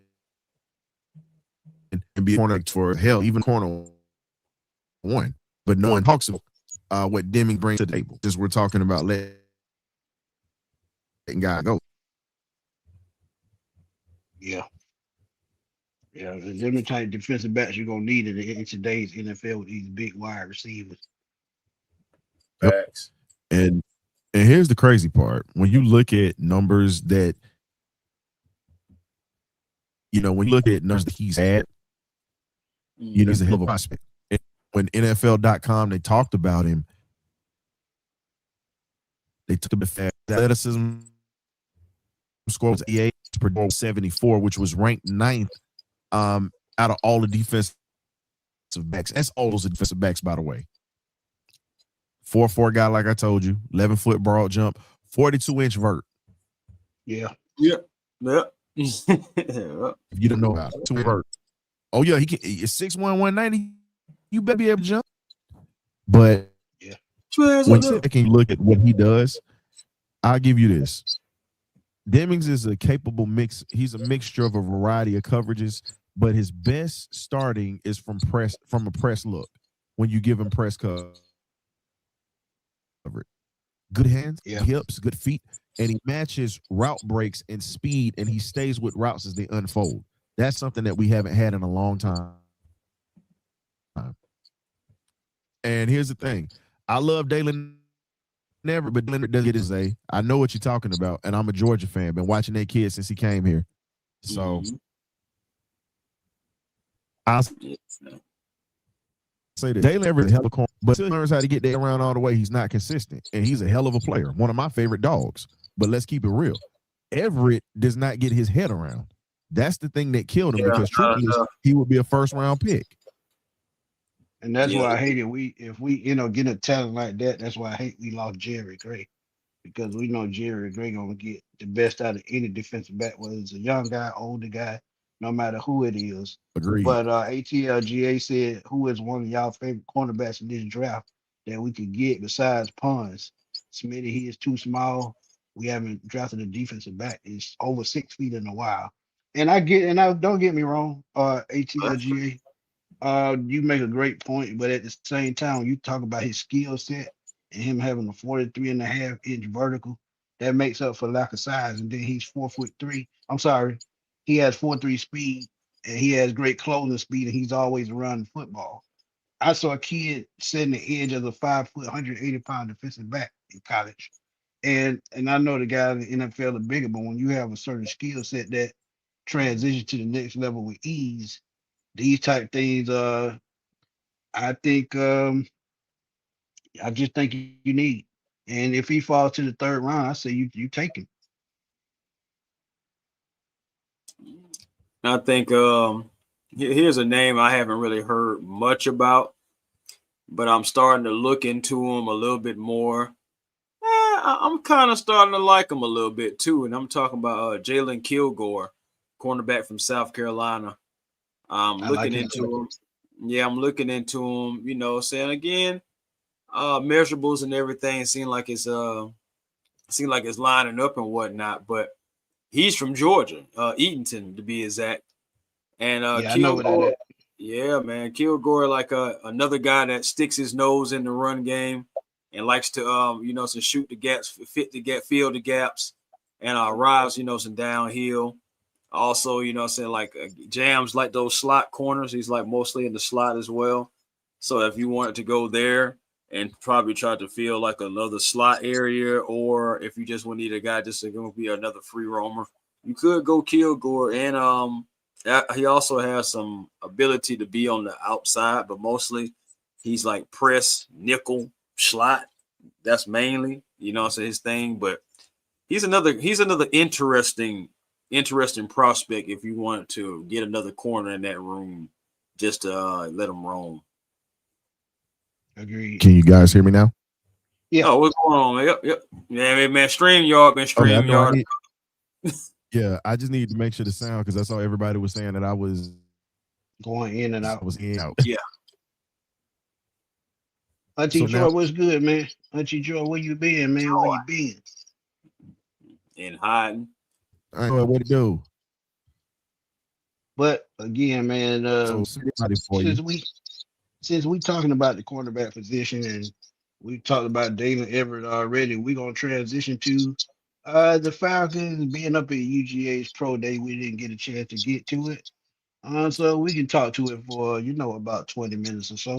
and be a corner for hell, even corner one. But no one talks about what Deming brings to the table. Since we're talking about letting guys go. Yeah. Yeah, the different type of defensive backs you're gonna need in today's NFL with these big wide receivers. Facts. And here's the crazy part. When you look at numbers that, when you look at numbers that he's had, he's a hell of a prospect. And when NFL.com, they talked about him, they took the fact that athleticism score was 88 per 74, which was ranked 9th out of all the defensive backs. That's all those defensive backs, by the way. 4'4" guy, like I told you, 11-foot broad jump, 42-inch vert. Yeah. Yep. If you don't know about it, 2 vert. Oh yeah, it's 6'1", 190. You better be able to jump. But yeah, when you can look at what he does, I'll give you this. Demings is a capable mix. He's a mixture of a variety of coverages, but his best starting is from a press look. When you give him press cover, good hands, hips, good feet, and he matches route breaks and speed, and he stays with routes as they unfold. That's something that we haven't had in a long time. And here's the thing. I love Dalen Everett, but Dalen doesn't get his A. I know what you're talking about, and I'm a Georgia fan. Been watching that kid since he came here. So I'll say that Dalen Everett is a hell of a corner, but still learns how to get there around all the way. He's not consistent, and he's a hell of a player. One of my favorite dogs. But let's keep it real. Everett does not get his head around. That's the thing that killed him, because truthfully, he would be a first-round pick. And that's why I hate it. If we get a talent like that, that's why I hate we lost Jerry Gray, because we know Jerry Gray gonna get the best out of any defensive back, whether it's a young guy, older guy, no matter who it is. Agreed. But ATLGA said, who is one of y'all favorite cornerbacks in this draft that we could get besides Pons? Smitty, he is too small. We haven't drafted a defensive back. He's over 6 feet in a while. And I don't get me wrong, ATLGA. You make a great point, but at the same time, when you talk about his skill set and him having a 43.5-inch vertical, that makes up for lack of size. And then he's 4'3". I'm sorry, he has 4'3" speed, and he has great closing speed, and he's always around the football. I saw a kid setting the edge of the 5 foot, 180-pound defensive back in college, and I know the guys in the NFL are bigger, but when you have a certain skill set that transition to the next level with ease, these type things, I think, I just think you need. And if he falls to the 3rd round, I say you take him. I think here's a name I haven't really heard much about, but I'm starting to look into him a little bit more. I'm kind of starting to like him a little bit too, and I'm talking about Jalen Kilgore, cornerback from South Carolina. I'm looking into him. Yeah, I'm looking into him. Saying again, measurables and everything seem like it's lining up and whatnot. But he's from Georgia, Eatonton to be exact. And Kilgore, yeah, man, Kilgore like another guy that sticks his nose in the run game and likes to to shoot the gaps, fill the gaps, and rise some downhill. Also, like jams like those slot corners. He's like mostly in the slot as well. So if you wanted to go there and probably try to fill like another slot area, or if you just want to need a guy just to be another free roamer, you could go Kilgore. And he also has some ability to be on the outside, but mostly he's like press, nickel, slot. That's mainly, his thing. But he's another interesting prospect if you want to get another corner in that room, just to let him roam. Agreed. Can you guys hear me now? Yeah. Oh, what's going on? Yep. Yeah, man. StreamYard been StreamYard. Yeah, I just need to make sure the sound because I saw everybody was saying that I was going in and out. out. Yeah. Auntie So Joy, now, what's good, man? Auntie Joy, where you been, man? Where you been? And hiding. I know what to do. But again, man, So somebody for you. since we since we talking about the cornerback position and we talked about Dalen Everett already, we're gonna transition to the Falcons being up at UGA's pro day. We didn't get a chance to get to it. So we can talk to it for about 20 minutes or so.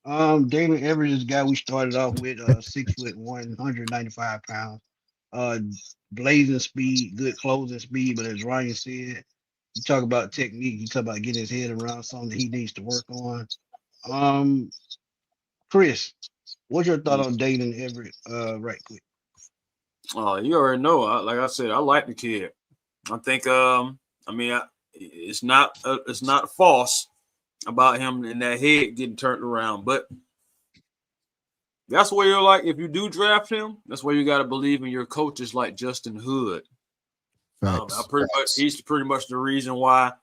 Dalen Everett is the guy we started off with, 6'1", 195 pounds. Uh Blazing speed, good closing speed, but as Ryan said, you talk about technique, you talk about getting his head around something that he needs to work on. Um, Chris, what's your thought on Dayton Everett? Right quick. Oh, you already know. Like I said, I like the kid. I think. I mean, it's not false about him and that head getting turned around, but that's where you're like, if you do draft him, that's where you got to believe in your coaches like Justin Hood. Facts. He's pretty much the reason why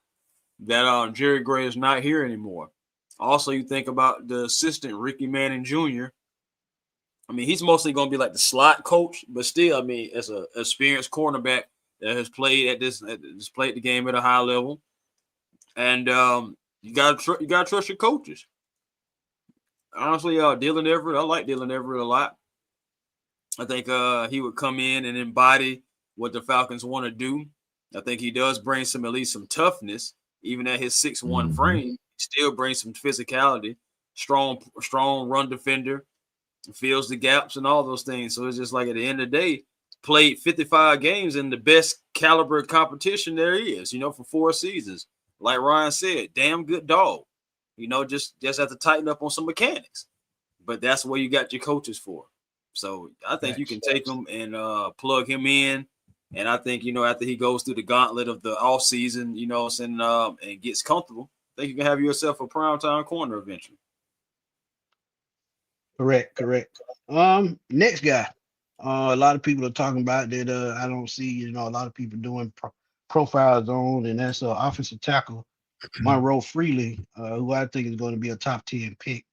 that Jerry Gray is not here anymore. Also, you think about the assistant Ricky Manning Jr. I mean, he's mostly going to be like the slot coach, but still, I mean, as a experienced cornerback that has played played the game at a high level, and you got to trust your coaches. Honestly, Dylan Everett, I like Dylan Everett a lot. I think he would come in and embody what the Falcons want to do. I think he does bring at least some toughness, even at his 6'1" frame. He still brings some physicality, strong run defender, fills the gaps and all those things. So it's just like at the end of the day, played 55 games in the best caliber competition there is, for 4 seasons. Like Ryan said, damn good dog. Just have to tighten up on some mechanics. But that's where you got your coaches for. So I think you can take him and plug him in. And I think, after he goes through the gauntlet of the offseason, and gets comfortable, I think you can have yourself a primetime corner eventually. Correct. Next guy. A lot of people are talking about that. I don't see, a lot of people doing profiles on, and that's offensive tackle Monroe Freely, who I think is going to be a top 10 pick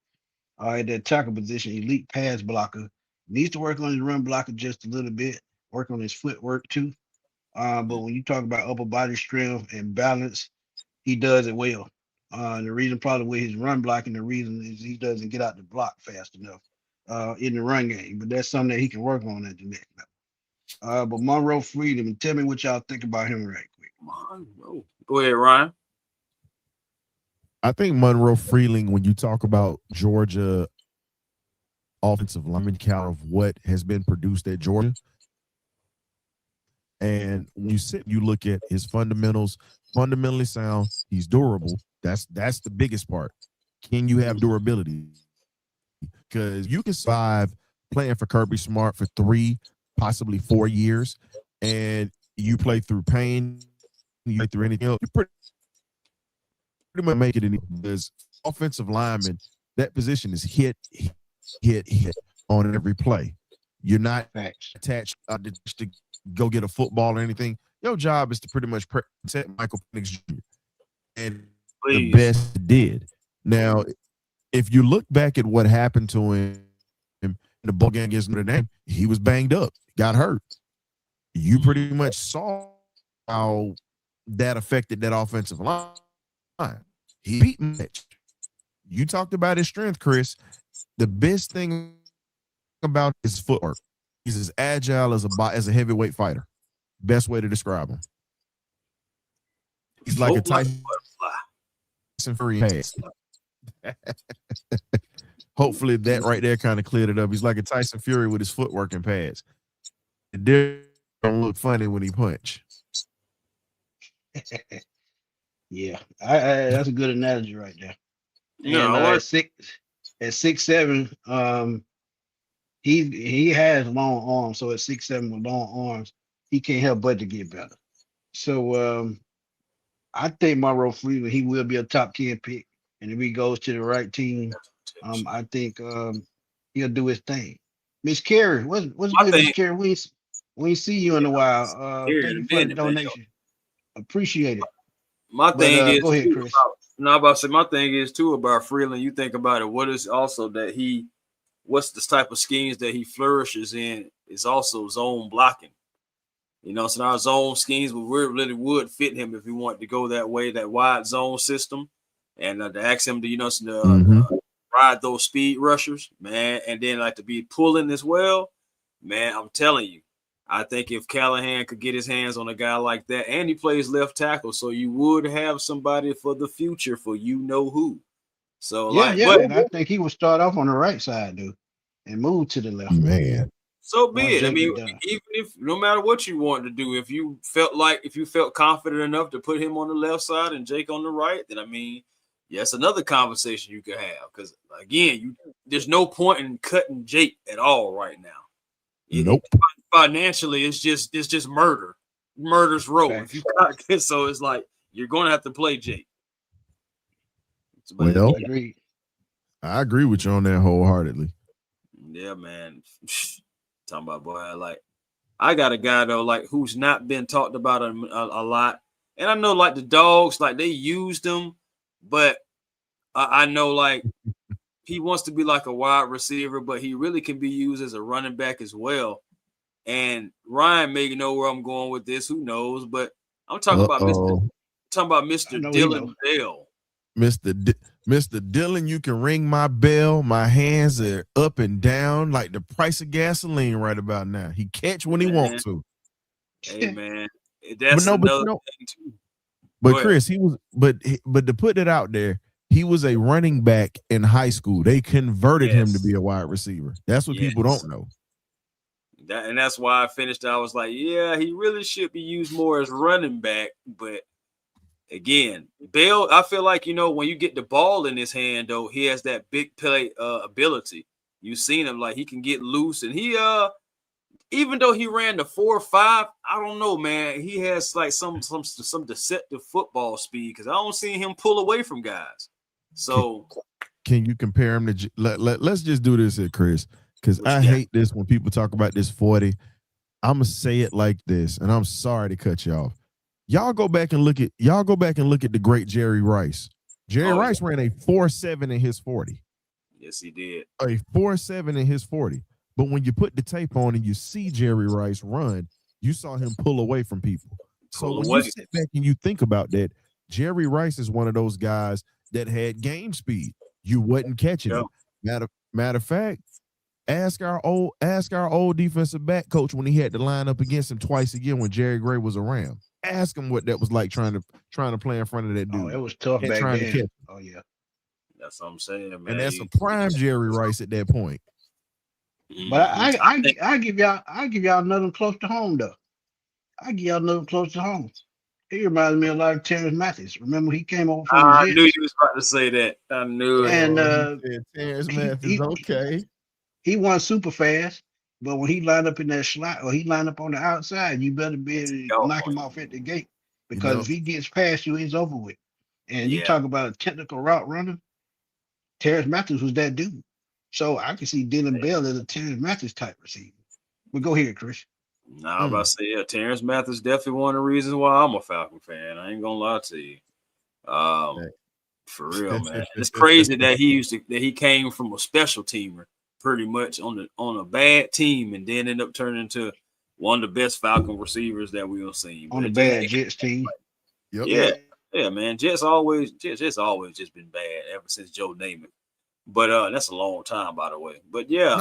at that tackle position, elite pass blocker. Needs to work on his run blocker just a little bit, work on his footwork too. But when you talk about upper body strength and balance, he does it well. The reason probably with his run blocking, the reason is he doesn't get out the block fast enough in the run game. But that's something that he can work on at the next level. But Monroe Freedom, tell me what y'all think about him right quick. Monroe. Go ahead, Ryan. I think Monroe Freeling, when you talk about Georgia offensive lineman count of what has been produced at Georgia, and when you look at his fundamentally sound, he's durable. That's the biggest part. Can you have durability? Because you can survive playing for Kirby Smart for 3, possibly 4 years, and you play through pain, you play through anything else, you pretty much make it in because offensive lineman, that position is hit on every play. You're not attached to go get a football or anything. Your job is to pretty much protect Michael Penix Jr. And the best did. Now, if you look back at what happened to him in the ball game against Notre Dame, he was banged up, got hurt. You pretty much saw how that affected that offensive line. He beat Mitch. You talked about his strength, Chris. The best thing about his footwork, he's as agile as a heavyweight fighter. Best way to describe him. He's like a Tyson Fury pass. Hopefully that right there kind of cleared it up. He's like a Tyson Fury with his footwork and pads. It don't look funny when he punch. Yeah, that's a good analogy right there. Yeah, And at 6'7", he has long arms. So at 6'7" with long arms, he can't help but to get better. So I think Monroe Freeman, he will be a top 10 pick. And if he goes to the right team, I think he'll do his thing. Miss Carey, what's good, Miss Carey Wilson? We ain't see you in a while. Here Thank in you a for the minute, man. donation. Appreciate it. My But thing is go ahead, too Chris. about, no, I'm about to say my thing is too about Freeland. You think about it. What is also that what's the type of schemes that he flourishes in is also zone blocking. You know, so our zone schemes really would fit him if he wanted to go that way, that wide zone system, and to ask him to ride those speed rushers, man, and then like to be pulling as well, man. I'm telling you, I think if Callahan could get his hands on a guy like that, and he plays left tackle, so you would have somebody for the future for who. So Yeah, and I think he would start off on the right side, dude, and move to the left. Man, so be Once it. I Jake mean, get done. even if no matter what you want to do, if you felt confident enough to put him on the left side and Jake on the right, then I mean, yes, another conversation you could have. Because again, there's no point in cutting Jake at all right now. nope. Financially, it's just murder's row. Facts. If you got so it's like you're going to have to play Jake. But Well, Agreed. I agree with you on that wholeheartedly. yeah, man. Talking about boy, like I got a guy though, like who's not been talked about a lot, and I know like the Dogs, like they used him, but I know like he wants to be like a wide receiver, but he really can be used as a running back as well. And Ryan may know where I'm going with this, who knows? But I'm talking about Mr. Dylan Bell. Mr. Dillon, you can ring my bell. My hands are up and down like the price of gasoline right about now. He catch when he wants to. Hey man, that's another thing too. But Chris, he was but to put it out there, he was a running back in high school. They converted him to be a wide receiver. That's what people don't know. And that's why I finished. I was like, yeah, he really should be used more as running back, but again, Bell, I feel like, when you get the ball in his hand, though, he has that big play ability. You've seen him, like he can get loose, and he even though he ran the 4.5, I don't know, man. He has like some deceptive football speed because I don't see him pull away from guys. So can you compare him to let's just do this here, Chris, because I hate this when people talk about this 40. I'm gonna say it like this, and I'm sorry to cut you off. Y'all go back and look at the great Jerry Rice. Jerry Rice ran a 4.7 in his 40. Yes, he did. A 4.7 in his 40. But when you put the tape on and you see Jerry Rice run, you saw him pull away from people. So when you sit back and you think about that, Jerry Rice is one of those guys that had game speed. You wasn't catching him. Matter of fact, ask our old defensive back coach when he had to line up against him twice again when Jerry Gray was around. Ask him what that was like trying to play in front of that dude. Oh, it was tough back then. Oh yeah, that's what I'm saying, man. And that's a prime Jerry Rice at that point. But I give y'all another close to home though. I give y'all another close to home. He reminds me a lot of Terrence Mathis. Remember he came over from the Jets? I knew you was about to say that. I knew it. And Terrence Mathis, okay. He wasn't super fast. But when he lined up in that slot or he lined up on the outside, you better be able to knock him off at the gate. Because if he gets past you, it's over with. And you talk about a technical route runner, Terrence Mathis was that dude. So I can see Dylan Bell as a Terrence Mathis type receiver. But go ahead, Chris. Nah, I'm about to say, Terrence Mathis definitely one of the reasons why I'm a Falcon fan. I ain't gonna lie to you. For real, man. It's crazy that he came from a special teamer. Pretty much on a bad team, and then end up turning into one of the best Falcon receivers that we've seen. On a bad Jets team. Yep. Yeah, man. Jets always just been bad ever since Joe Namath. But that's a long time, by the way. But yeah,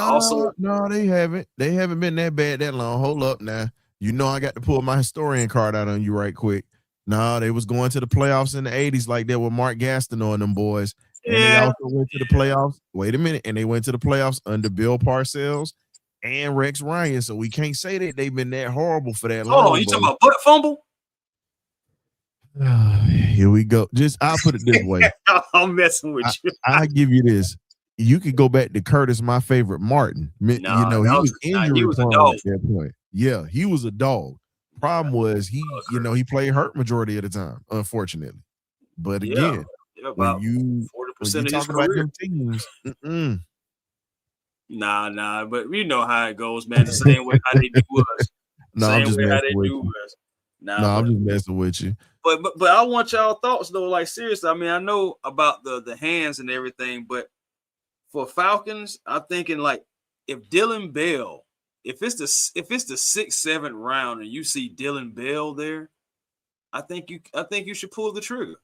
no, they haven't. They haven't been that bad that long. Hold up now. I got to pull my historian card out on you right quick. No, they was going to the playoffs in the 80s like that with Mark Gastineau and them boys. And they also went to the playoffs. Wait a minute. And they went to the playoffs under Bill Parcells and Rex Ryan. So we can't say that they've been that horrible for that long. Oh, you talking about butt fumble? Here we go. I'll put it this way. I'm messing with you. I'll give you this. You could go back to Curtis, my favorite Martin. He was injury prone at that point. Yeah, he was a dog. Problem was he played hurt majority of the time, unfortunately. But again, about 40% of his career. Teams, Nah, but you know how it goes, man. The same way how they do us. No, I'm Same just way how messing they with do you. us. Nah, No, I'm but just messing with you. but I want y'all thoughts though. Like seriously, I mean, I know about the hands and everything, but for Falcons, I'm thinking like if Dylan Bell, if it's the 6th, 7th round and you see Dylan Bell there, I think you should pull the trigger.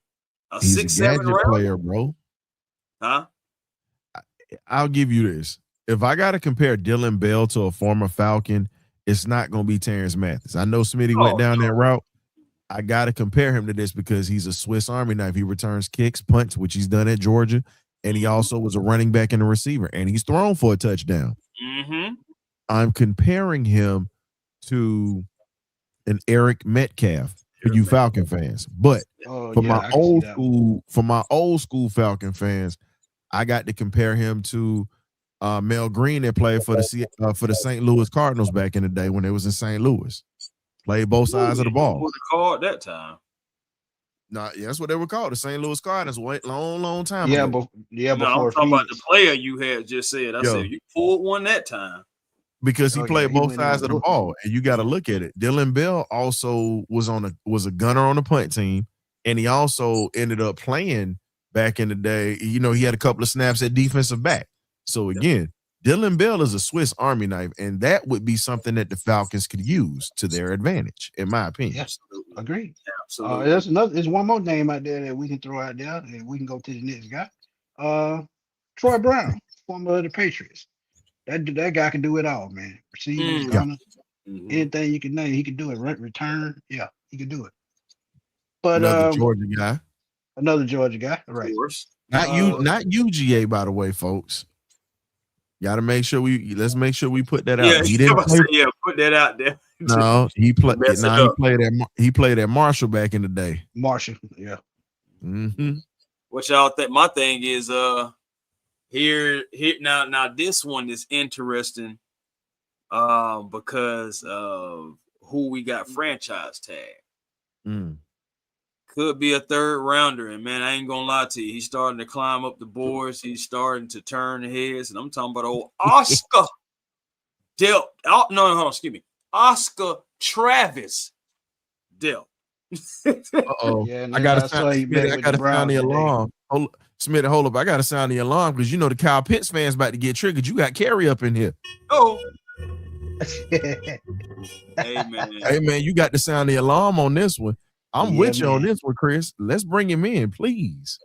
A He's a 6th, 7th gadget round, player, bro. huh? I'll give you this. If I got to compare Dylan Bell to a former Falcon, it's not going to be Terrence Mathis. I know Smitty went Oh down that no. route. I got to compare him to this because he's a Swiss Army knife. He returns kicks, punts, which he's done at Georgia, and he also was a running back and a receiver, and he's thrown for a touchdown. Mm-hmm. I'm comparing him to an Eric Metcalf for you Falcon fans. But Oh for yeah, my I can see old that. school Falcon fans, I got to compare him to Mel Green that played for the St. Louis Cardinals back in the day when they was in St. Louis. Played both sides of the ball. Pulled the card that time. Nah, yeah, that's what they were called, the St. Louis Cardinals. Long time Yeah, ago. No, I'm before talking about the Phoenix. player you had just said. I Yo. said you pulled one that time. Because he Oh, played yeah, he both went in sides and of the whooped. ball, and you got to look at it. Dylan Bell also was a gunner on the punt team, and he also ended up playing back in the day. You know, he had a couple of snaps at defensive back. So again, Dylan Bell is a Swiss Army knife, and that would be something that the Falcons could use to their advantage, in my opinion. Absolutely. Agreed. Absolutely. There's one more name out there that we can throw out there, and we can go to the next guy. Troy Brown, former of the Patriots. That guy can do it all, man. Receiving, gunner, anything you can name, he can do it. Return, yeah, he can do it. But Another Georgia guy. another Georgia guy, right? Of course. Not UGA, by the way, folks. Let's make sure we put that out. He didn't play. Yeah, put that out there. No, he played. Mess it No, up. he played at Marshall back in the day. Marshall, yeah. Mm-hmm. What y'all think? My thing is here now this one is interesting because of who we got franchise tag. Could be a 3rd rounder, and man, I ain't gonna lie to you. He's starting to climb up the boards. He's starting to turn heads, and I'm talking about old Oscar Delp. Oh, no, hold on, excuse me. Oscar Travis Delp. Uh-oh. Yeah, I gotta sound the alarm. Smitty, hold up. I gotta sound the alarm because you know the Kyle Pitts fans about to get triggered. You got Kerry up in here. Oh. Hey man, you got to sound the alarm on this one. I'm with you man. on this one, Chris. Let's bring him in, please.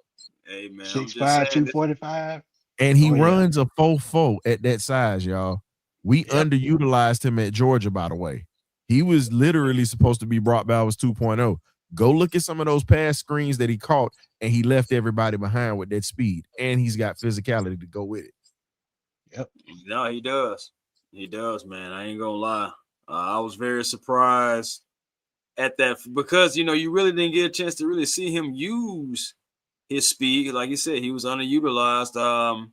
Hey man, 6'5", 245. And he runs a 4.4 at that size, y'all. We underutilized him at Georgia, by the way. He was literally supposed to be Brock Bowers 2.0. Go look at some of those pass screens that he caught, and he left everybody behind with that speed. And he's got physicality to go with it. Yep. No, he does. He does, man. I ain't gonna lie. I was very surprised at that because you really didn't get a chance to really see him use his speed. Like you said, he was underutilized.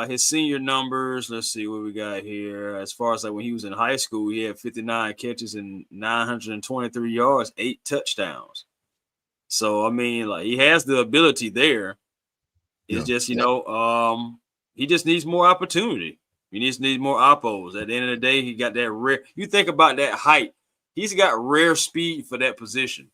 His senior numbers, let's see what we got here. As far as like when he was in high school, he had 59 catches and 923 yards, 8 touchdowns. So I mean, like he has the ability there. It's just he just needs more opportunity. He needs more oppos. At the end of the day, he got that rare. You think about that height. He's got rare speed for that position.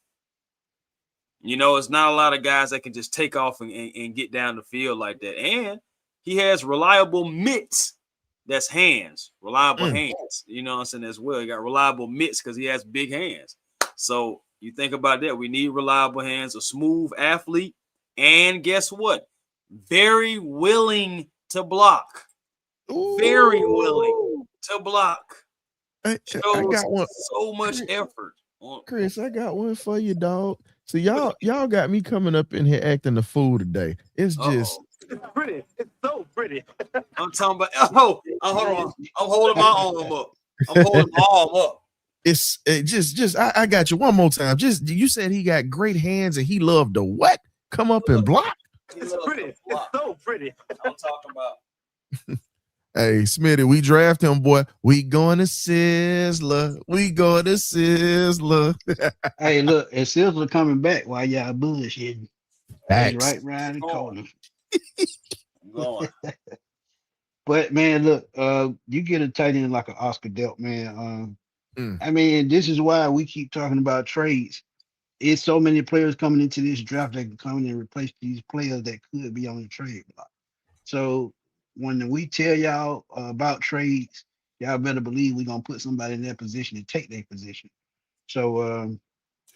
It's not a lot of guys that can just take off and get down the field like that. And he has reliable mitts. That's hands, reliable hands. You know what I'm saying as well. He got reliable mitts because he has big hands. So you think about that. We need reliable hands, a smooth athlete, and guess what? Very willing to block. Ooh. Very willing to block. I got one. So much effort. Chris, I got one for you, dog. So y'all got me coming up in here acting the fool today. It's just it's pretty. It's so pretty. I'm talking about hold on. I'm holding my arm up. I'm holding my arm up. I got you one more time. Just you said he got great hands and he loved to what? Come up and block. It's pretty. It's so pretty. I'm talking about. Hey, Smitty, we draft him, boy. We going to Sizzler. We going to Sizzler. Hey, look, and Sizzler coming back while y'all bullshitting. Thanks. Right around the corner. I'm going. But man, look, you get a tight end like an Oscar Delp, man. Mm. I mean, this is why we keep talking about trades. It's so many players coming into this draft that can come in and replace these players that could be on the trade block. So when we tell y'all about trades, y'all better believe we're gonna put somebody in that position to take their position. So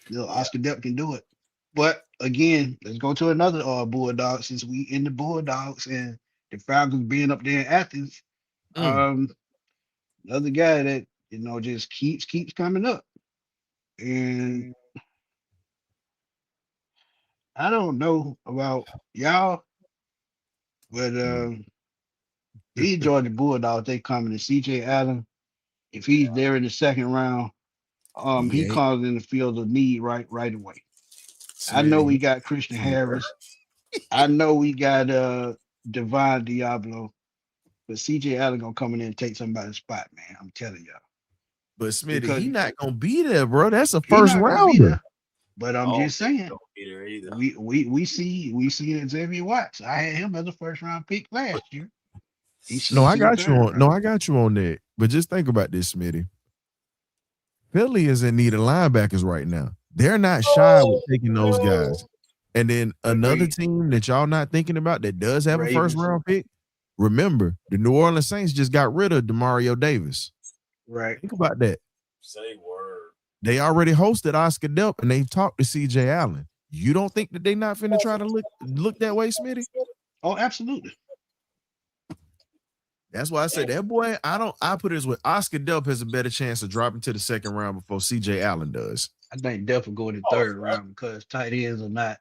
Yeah. Oscar Depp can do it. But again, let's go to another Bulldog since we in the Bulldogs and the Falcons being up there in Athens. Mm. Um, another guy that just keeps coming up, and I don't know about y'all, but these Georgia Bulldogs they coming to CJ Allen. If he's there in the second round, he Yeah, comes in the field of need right away. I know we Smitty. got Christian Harris. I know we got Devon Diablo, but CJ Allen gonna come in and take somebody's spot, man. I'm telling y'all. But Smitty, Because he not gonna be there, bro. That's a he first not gonna be rounder. there. But I I'm don't just think he's saying, gonna be there either. we see Xavier Watts. I had him as a first round pick last year. He's No, I still got you third on. No, round. I got you on that. But just think about this, Smitty. Philly is in need of linebackers right now. They're not shy with taking those guys. And then another Agreed. team that y'all not thinking about that does have a first Ravens. round pick. Remember, the New Orleans Saints just got rid of Demario Davis. Right. Think about that. Say word. They already hosted Oscar Delp and they talked to CJ Allen. You don't think that they not finna try to look that way, Smitty? Oh, absolutely. That's why I said that boy. I put it as with Oscar Delp has a better chance of dropping to the second round before CJ Allen does. I think definitely go in the third round because tight ends are not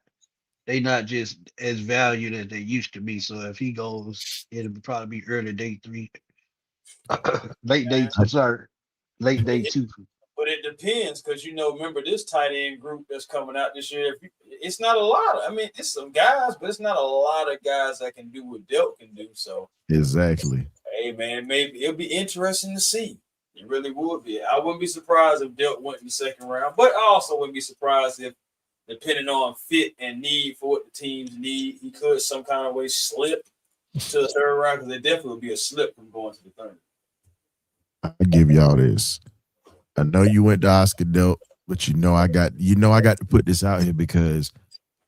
just as valued as they used to be. So if he goes, it'll probably be early day 3, late day Man. two, sorry, late day 2. But it depends because remember this tight end group that's coming out this year. It's not a lot. I mean, it's some guys, but it's not a lot of guys that can do what Delk can do. So Exactly. hey, man, maybe it'll be interesting to see. It really would be. I wouldn't be surprised if Delk went in the second round, but I also wouldn't be surprised if, depending on fit and need for what the teams need, he could some kind of way slip to the third round because there definitely would be a slip from going to the third. I give y'all this. I know you went to Oscar Delp, but I got to put this out here because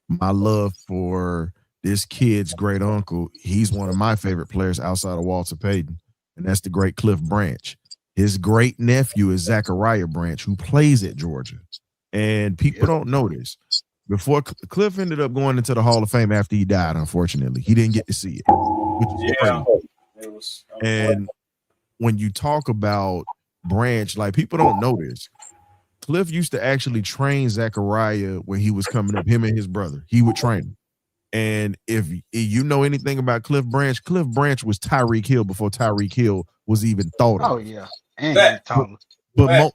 my love for this kid's great uncle, he's one of my favorite players outside of Walter Payton, and that's the great Cliff Branch. His great nephew is Zachariah Branch, who plays at Georgia. And people don't know this. Before Cliff ended up going into the Hall of Fame after he died, unfortunately. He didn't get to see it. Which is crazy. It was. And when you talk about Branch, like people don't know this. Cliff used to actually train Zachariah when he was coming up, him and his brother. He would train him. And if you know anything about Cliff Branch was Tyreek Hill before Tyreek Hill was even thought of. Oh yeah, and he's taller. But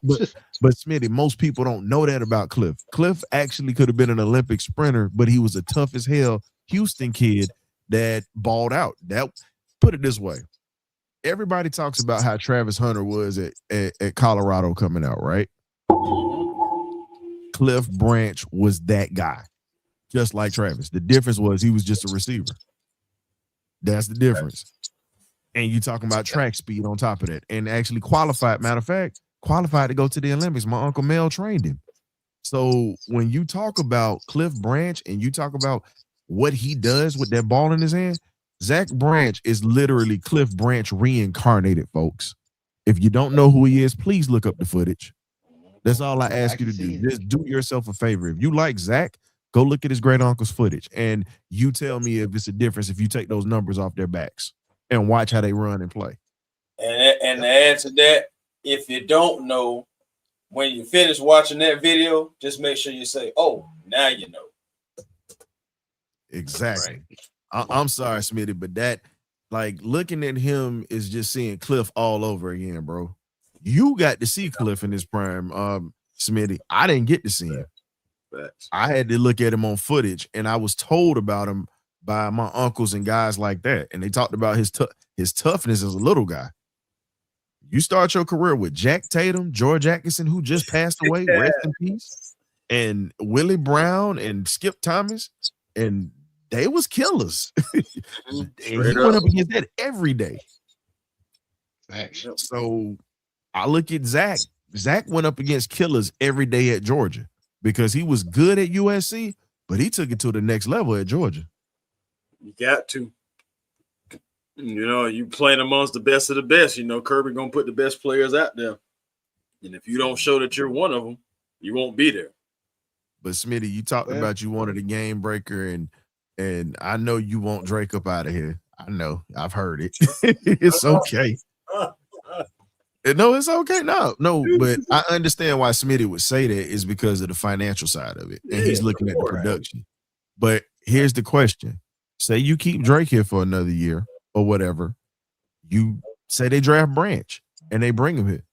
Smitty, most people don't know that about Cliff. Cliff actually could have been an Olympic sprinter, but he was a tough as hell Houston kid that balled out. That put it this way. Everybody talks about how Travis Hunter was at Colorado coming out, right? Cliff Branch was that guy, just like Travis. The difference was he was just a receiver. That's the difference. And you talking about track speed on top of that. And actually qualified, matter of fact, qualified to go to the Olympics. My Uncle Mel trained him. So when you talk about Cliff Branch and you talk about what he does with that ball in his hand, Zach Branch is literally Cliff Branch reincarnated, folks. If you don't know who he is, please look up the footage. That's all I ask you to do. Just do yourself a favor. If you like Zach, go look at his great uncle's footage and you tell me if it's a difference if you take those numbers off their backs and watch how they run and play. And to add to that, if you don't know, when you finish watching that video, just make sure you say, "Oh, now you know." Exactly. Right. I'm sorry, Smitty, but that, like, looking at him is just seeing Cliff all over again, bro. You got to see Cliff in his prime, Smitty. I didn't get to see him. I had to look at him on footage, and I was told about him by my uncles and guys like that, and they talked about his toughness as a little guy. You start your career with Jack Tatum, George Atkinson, who just passed away, rest in peace, and Willie Brown and Skip Thomas, and they was killers. And he went up against that every day. Facts. So I look at Zach. Zach went up against killers every day at Georgia because he was good at USC, but he took it to the next level at Georgia. You got to. You know, you playing amongst the best of the best. You know, Kirby gonna put the best players out there, and if you don't show that you're one of them, you won't be there. But Smitty, you talked about you wanted a game breaker, and I know you want Drake up out of here. I know, I've heard it. It's okay. No, it's okay. No, but I understand why Smitty would say that is because of the financial side of it, and he's looking at the production. But here's the question: say you keep Drake here for another year or whatever. You say they draft Branch and they bring him here.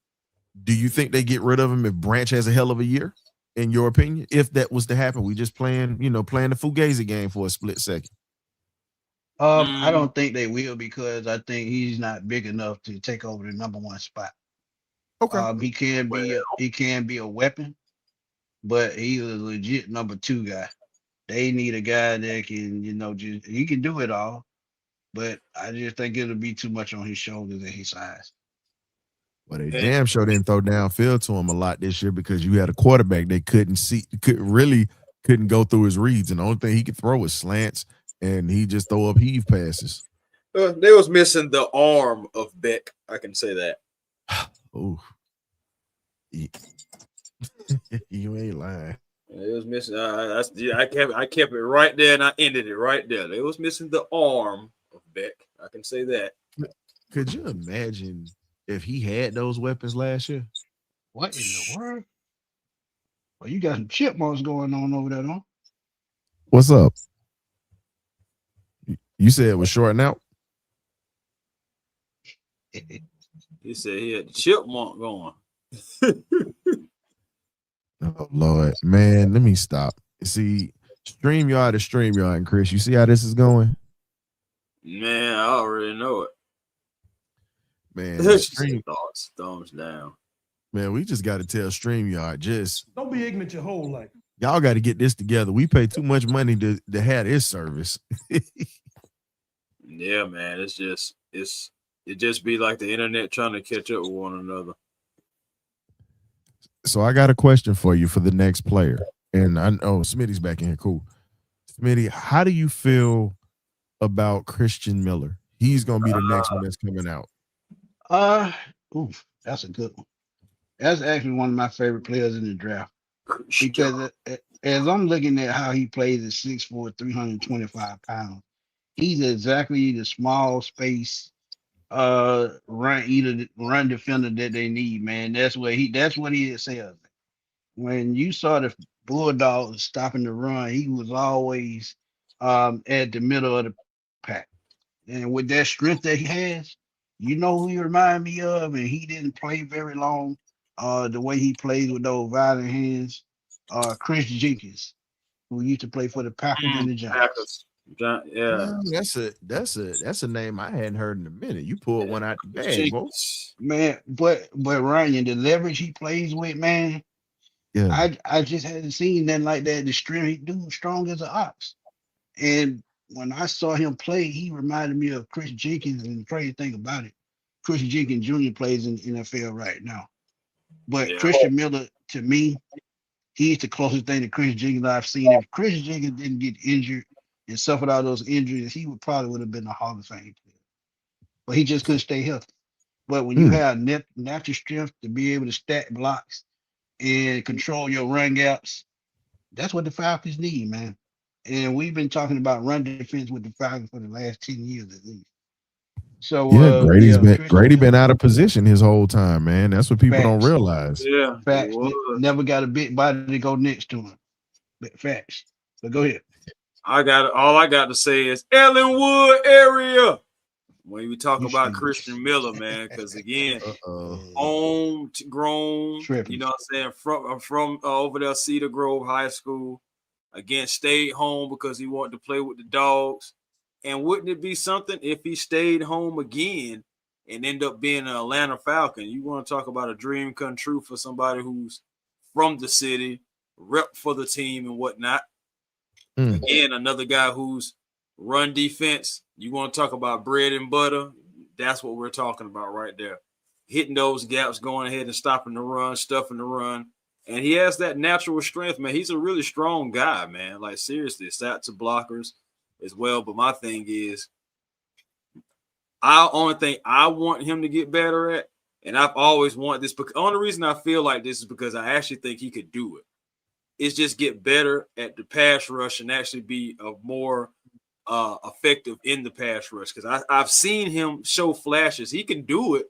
Do you think they get rid of him if Branch has a hell of a year? In your opinion, if that was to happen, we just playing the Fugazi game for a split second. I don't think they will because I think he's not big enough to take over the number one spot. Okay. He can be a weapon, but he's a legit number two guy. They need a guy that can, he can do it all, but I just think it'll be too much on his shoulders at his size. Well, they damn sure didn't throw downfield to him a lot this year because you had a quarterback they couldn't go through his reads, and the only thing he could throw was slants, and he just throw up heave passes. They was missing the arm of Beck. I can say that. Oh, you ain't lying. It was missing. I kept it right there, and I ended it right there. They was missing the arm of Beck. I can say that. Could you imagine if he had those weapons last year? What in the world? Well, you got some chipmunks going on over there, huh? What's up? You said it was shorting out? He said he had the chipmunk going. Oh, Lord. Man, let me stop. See, StreamYard is StreamYard, and Chris, you see how this is going? Man, I already know it. Man, thoughts, thumbs down. Man, we just got to tell StreamYard, just don't be ignorant your whole life. Y'all got to get this together. We pay too much money to have this service. Yeah, man. It just be like the internet trying to catch up with one another. So I got a question for you for the next player. And I know Smitty's back in here. Cool. Smitty, how do you feel about Christian Miller? He's gonna be the next one that's coming out. That's a good one. That's actually one of my favorite players in the draft. Because as I'm looking at how he plays at 6'4", 325 pounds, he's exactly the small space run defender that they need, man. That's what he excels. When you saw the Bulldogs stopping the run, he was always at the middle of the pack. And with that strength that he has, you know who he remind me of, and he didn't play very long. The way he plays with those violent hands, Chris Jenkins, who used to play for the Packers and the Giants. Yeah, that's a name I hadn't heard in a minute. You pulled one out the bag, bro. Man. But Ryan, the leverage he plays with, man. Yeah, I just hadn't seen nothing like that. The strength, he dude strong as an ox. And when I saw him play, he reminded me of Chris Jenkins. And the crazy thing about it, Chris Jenkins Jr. plays in the NFL right now. But Christian Miller, to me, he's the closest thing to Chris Jenkins I've seen. If Chris Jenkins didn't get injured and suffered all those injuries, he would have been a Hall of Fame player. But he just couldn't stay healthy. But when you have natural strength to be able to stack blocks and control your run gaps, that's what the Falcons need, man. And we've been talking about run defense with the Falcons for the last 10 years at least. So Grady been out of position his whole time, man. That's what people don't realize. Yeah, facts. Never got a big body to go next to him. Facts. So go ahead. All I got to say is Ellenwood area. When we talk about Christian Miller, man, because again, homegrown, you know what I'm saying, from over there, Cedar Grove High School. Again, stayed home because he wanted to play with the dogs. And wouldn't it be something if he stayed home again and end up being an Atlanta Falcon? You want to talk about a dream come true for somebody who's from the city, rep for the team and whatnot. Again, another guy who's run defense. You want to talk about bread and butter. That's what we're talking about right there. Hitting those gaps, going ahead and stopping the run, stuffing the run. And he has that natural strength, man. He's a really strong guy, man. Like, seriously, stats to blockers as well. But my thing is, only thing I want him to get better at, and I've always wanted this, because the only reason I feel like this is because I actually think he could do it, is just get better at the pass rush and actually be a more effective in the pass rush. Because I've seen him show flashes. He can do it.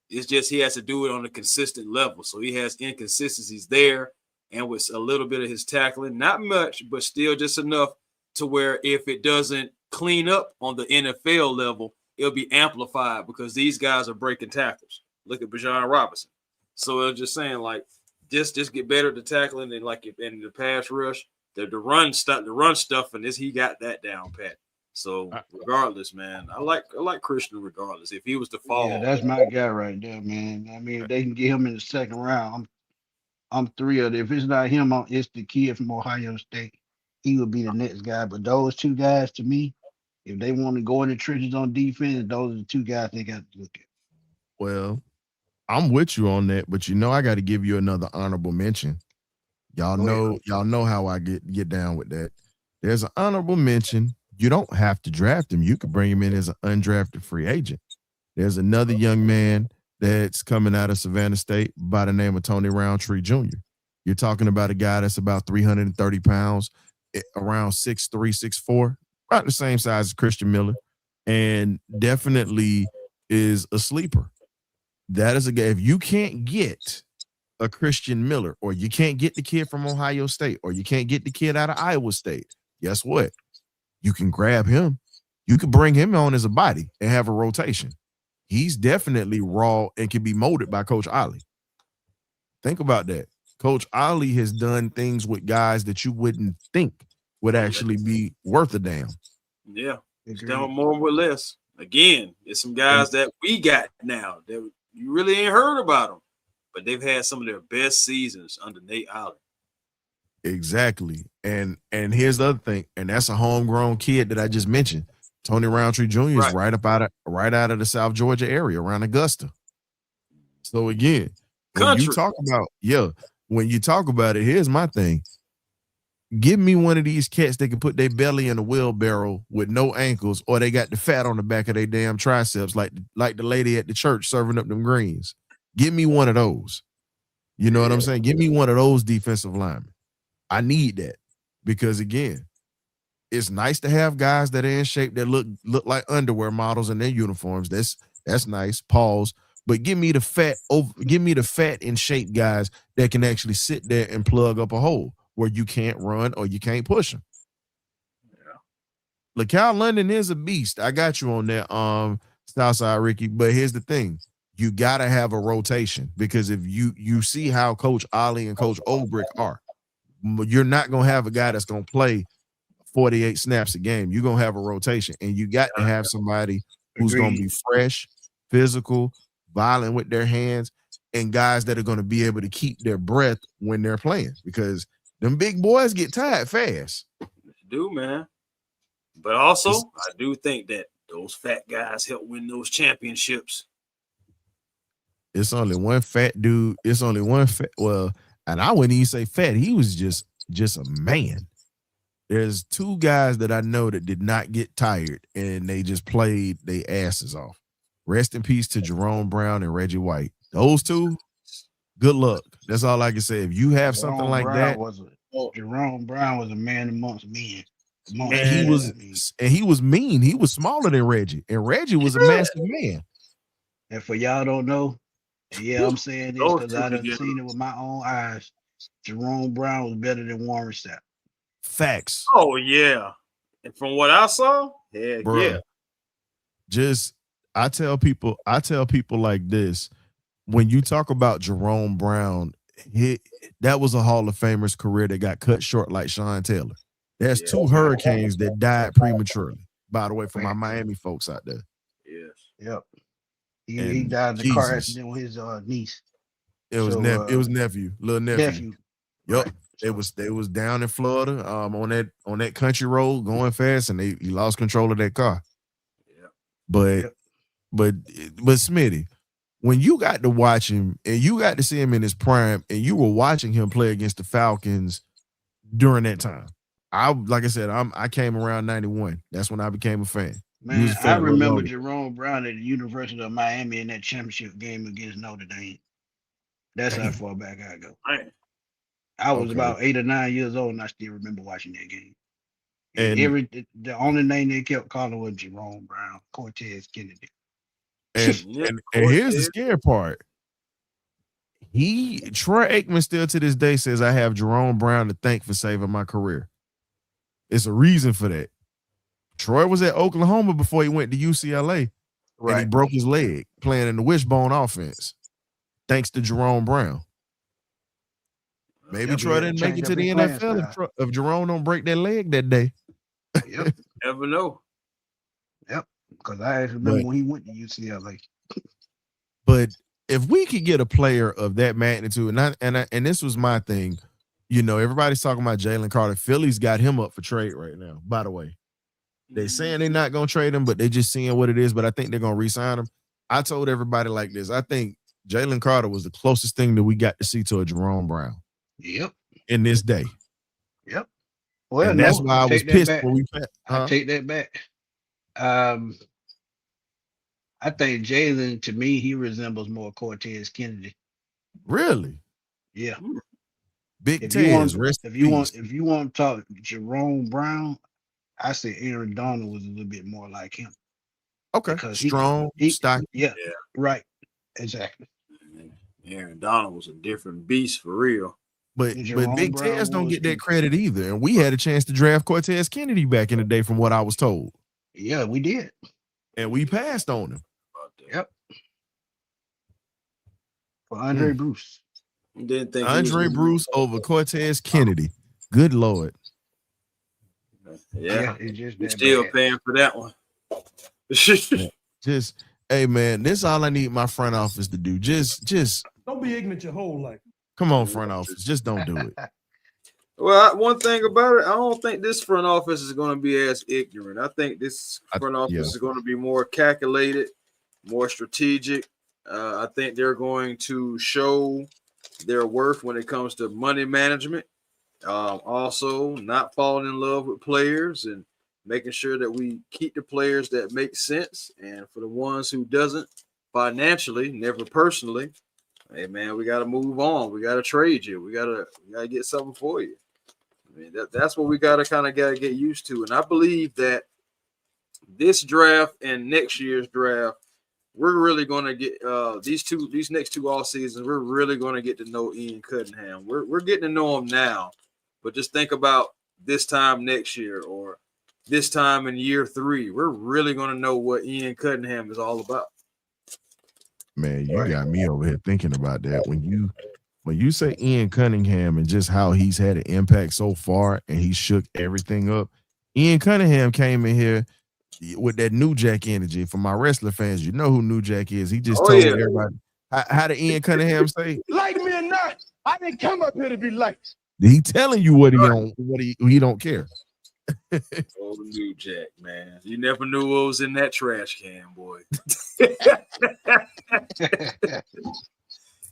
It's just he has to do it on a consistent level. So he has inconsistencies there, and with a little bit of his tackling, not much, but still just enough to where if it doesn't clean up on the NFL level, it'll be amplified because these guys are breaking tackles. Look at Bijan Robinson. So I was just saying, like, just get better at the tackling, and like in the pass rush, the run stuff, and he got that down pat. So regardless, man, I like Christian regardless. If he was to fall, Yeah, that's my guy right there, man. I mean, if they can get him in the second round, I'm thrilled. If it's not him, it's the kid from Ohio State. He would be the next guy. But those two guys, to me, if they want to go in the trenches on defense, those are the two guys they got to look at. Well, I'm with you on that, but I got to give you another honorable mention. Y'all know how I get down with that. There's an honorable mention. You don't have to draft him. You could bring him in as an undrafted free agent. There's another young man that's coming out of Savannah State by the name of Tony Roundtree Jr. You're talking about a guy that's about 330 pounds, around 6'3", 6'4", about the same size as Christian Miller, and definitely is a sleeper. That is a guy. If you can't get a Christian Miller, or you can't get the kid from Ohio State, or you can't get the kid out of Iowa State, guess what? You can grab him. You can bring him on as a body and have a rotation. He's definitely raw and can be molded by Coach Ollie. Think about that. Coach Ollie has done things with guys that you wouldn't think would actually be worth a damn. Yeah. Done more with less. Again, there's some guys that we got now that you really ain't heard about them, but they've had some of their best seasons under Nate Ollie. Exactly. And here's the other thing, and that's a homegrown kid that I just mentioned. Tony Roundtree Jr. is right out of the South Georgia area, around Augusta. So again, when you talk about it, here's my thing. Give me one of these cats that can put their belly in a wheelbarrow with no ankles, or they got the fat on the back of their damn triceps, like the lady at the church serving up them greens. Give me one of those. You know what I'm saying? Give me one of those defensive linemen. I need that, because again, it's nice to have guys that are in shape that look like underwear models in their uniforms. That's nice. Pause. But give me the fat in shape guys that can actually sit there and plug up a hole where you can't run or you can't push them. Yeah. LaCal London is a beast. I got you on that, Southside Ricky. But here's the thing. You got to have a rotation, because if you see how Coach Ollie and Coach Olbrich are, you're not going to have a guy that's going to play 48 snaps a game. You're going to have a rotation, and you got to have somebody who's going to be fresh, physical, violent with their hands, and guys that are going to be able to keep their breath when they're playing, because them big boys get tired fast. They do, man. But also, I do think that those fat guys help win those championships. It's only one fat dude. It's only one fat. Well, and I wouldn't even say fat. He was just a man. There's two guys that I know that did not get tired, and they just played their asses off. Rest in peace to Jerome Brown and Reggie White. Those two, good luck. That's all I can say. If you have something like that. Jerome Brown was a man amongst men. And he was mean. He was smaller than Reggie, and Reggie was a massive man. And for y'all don't know, I'm saying this because I done seen it with my own eyes. Jerome Brown was better than Warren Sapp. Facts. Oh yeah, and from what I saw, yeah. Just I tell people like this: when you talk about Jerome Brown, that was a Hall of Famer's career that got cut short, like Sean Taylor. There's two Hurricanes that died prematurely. By the way, for my Miami folks out there. Yes. Yep. He died in the car accident with his niece. It was nephew, little nephew. Yep. Right. They was down in Florida, on that country road going fast, and he lost control of that car. Yeah. But But Smitty, when you got to watch him and you got to see him in his prime, and you were watching him play against the Falcons during that time, like I said, I came around 91. That's when I became a fan. You was Man, a I fan a little remember longer. Jerome Brown at the University of Miami in that championship game against Notre Dame. That's how Damn. far back I go. Man. I was Okay. about 8 or 9 years old, and I still remember watching that game. And And the only name they kept calling was Jerome Brown, Cortez Kennedy. and Yeah, and here's the Cortez. scary part. Troy Aikman still to this day says I have Jerome Brown to thank for saving my career. It's a reason for that. Troy was at Oklahoma before he went to UCLA, and he broke his leg playing in the wishbone offense, thanks to Jerome Brown. Maybe Yep, he Troy had to didn't make change it up to the his playing NFL style. if Jerome don't break that leg that day. Yep, Never know. because I actually But remember when he went to UCLA. But if we could get a player of that magnitude, and this was my thing, everybody's talking about Jalen Carter. Philly's got him up for trade right now. By the way, they saying they're not gonna trade him, but they just seeing what it is. But I think they're gonna re-sign him. I told everybody like this. I think Jalen Carter was the closest thing that we got to see to a Jerome Brown Yep, in this day, yep. Well, and that's no, why I I was take that pissed back. when we. I take that back. I think Jalen, to me, he resembles more Cortez Kennedy. Really Yeah. big If you Tez, want, rest if in you want, peace. if you want to talk Jerome Brown, I say Aaron Donald was a little bit more like him Okay, because strong, he, stocky. yeah, Yeah. right, exactly. Aaron Donald was a different beast for real. But Jerome Big Tez Brown don't was get that too. credit either. And we had a chance to draft Cortez Kennedy back in the day, from what I was told, Yeah, we did. and we passed on him. Yep. For Andre Mm. Bruce. Didn't think he was Andre gonna Bruce over Cortez Kennedy. Good Lord. Yeah, it's just you're that still bad. paying for that one. Yeah. Just, hey man, this is all I need my front office to do. Just Don't be ignorant your whole life. come on, front office. Just don't do it. Well, one thing about it, I don't think this front office is going to be as ignorant. I think this front office yeah. is going to be more calculated, more strategic. I think they're going to show their worth when it comes to money management. Also, not falling in love with players and making sure that we keep the players that make sense. And for the ones who doesn't financially, never personally, hey man, we got to move on. We got to trade you. We got to get something for you. I mean, that's what we got to get used to. And I believe that this draft and next year's draft, we're really going to get these next two all seasons. We're really going to get to know Ian Cunningham. We're getting to know him now, but just think about this time next year or this time in year 3. We're really going to know what Ian Cunningham is all about. Man, you got me over here thinking about that. When you say Ian Cunningham and just how he's had an impact so far and he shook everything up. Ian Cunningham came in here with that New Jack energy. For my wrestler fans, you know who New Jack is. He just told everybody. How did Ian Cunningham say? Like me or not, I didn't come up here to be liked. He telling you what he don't care. Oh, New Jack, man. You never knew what was in that trash can, boy.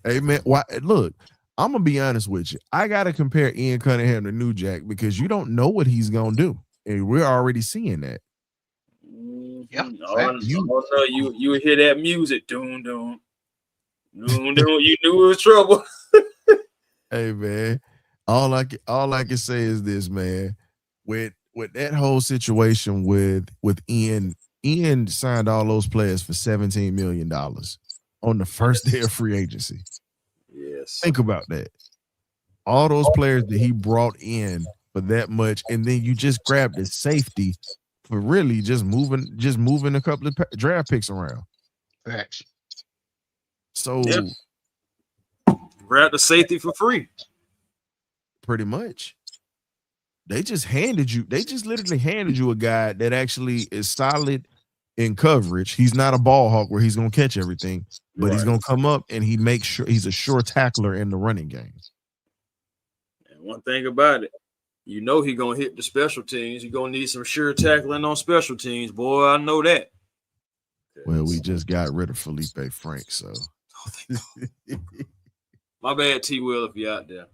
Hey man, look, I'm gonna be honest with you. I gotta compare Ian Cunningham to New Jack because you don't know what he's gonna do, and we're already seeing that. Yeah. You would hear that music, doom doom, doom doom. You knew it was trouble. Hey man, all I can say is this, man. With that whole situation with Ian signed all those players for $17 million on the first day of free agency. Yes. Think about that. All those players that he brought in for that much, and then you just grabbed the safety for really just moving a couple of draft picks around. Facts. So grab the safety for free. Pretty much. They just literally handed you a guy that actually is solid in coverage. He's not a ball hawk where he's gonna catch everything, but he's gonna come up and he makes sure he's a sure tackler in the running game. And one thing about it, you know he's gonna hit the special teams. You're gonna need some sure tackling on special teams, boy. I know that. Well, we just got rid of Felipe Frank, so. My bad, T. Will, if you're out there.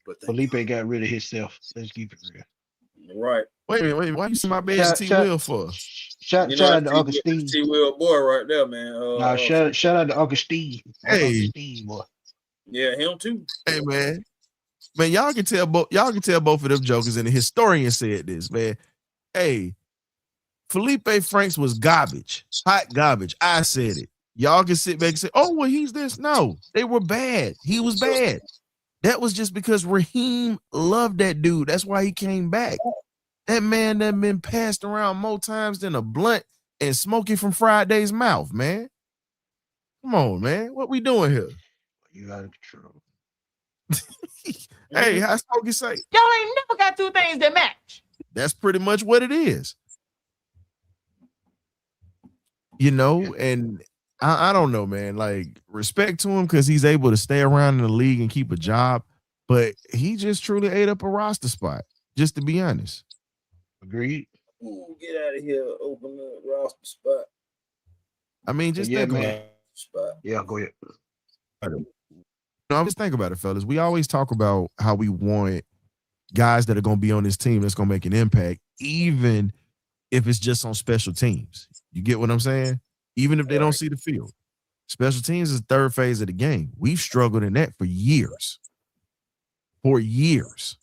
But Felipe got rid of himself. Let's keep it real. right. Wait a minute. Why you say my bad T. Will for? Shout out to Uncle Steve. T. Will boy right there, man. Shout out to Uncle Steve. Hey. Uncle Steve, boy. Yeah, him too. Hey, man. Man, y'all can tell both of them jokers, and the historian said this, man. Hey, Felipe Franks was garbage, hot garbage. I said it. Y'all can sit back and say, oh, well, he's this. No, they were bad. He was bad. That was just because Raheem loved that dude. That's why he came back. That man that been passed around more times than a blunt and smoking from Friday's mouth, man. Come on, man. What we doing here? You out of control. Hey, how Smokey say? Y'all ain't never got two things that match. That's pretty much what it is. You know, and I don't know, man. Like, respect to him because he's able to stay around in the league and keep a job, but he just truly ate up a roster spot, just to be honest. Agreed. Ooh, get out of here, open the roster spot. I mean, just think about it. Yeah, go ahead. No, I'm just thinking about it, fellas. We always talk about how we want guys that are going to be on this team that's going to make an impact, even if it's just on special teams. You get what I'm saying? Even if they don't see the field. Special teams is the third phase of the game. We've struggled in that for years. For years.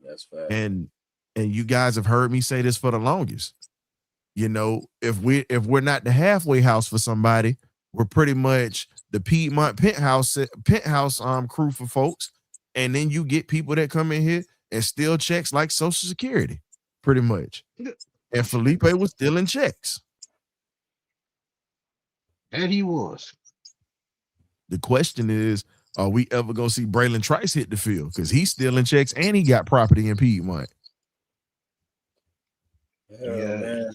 That's fact. And you guys have heard me say this for the longest. You know, if we're not the halfway house for somebody, we're pretty much the Piedmont penthouse crew for folks. And then you get people that come in here and steal checks like Social Security, pretty much. And Felipe was stealing checks. And he was. The question is, are we ever going to see Braylon Trice hit the field? Because he's stealing checks and he got property in Piedmont. Man.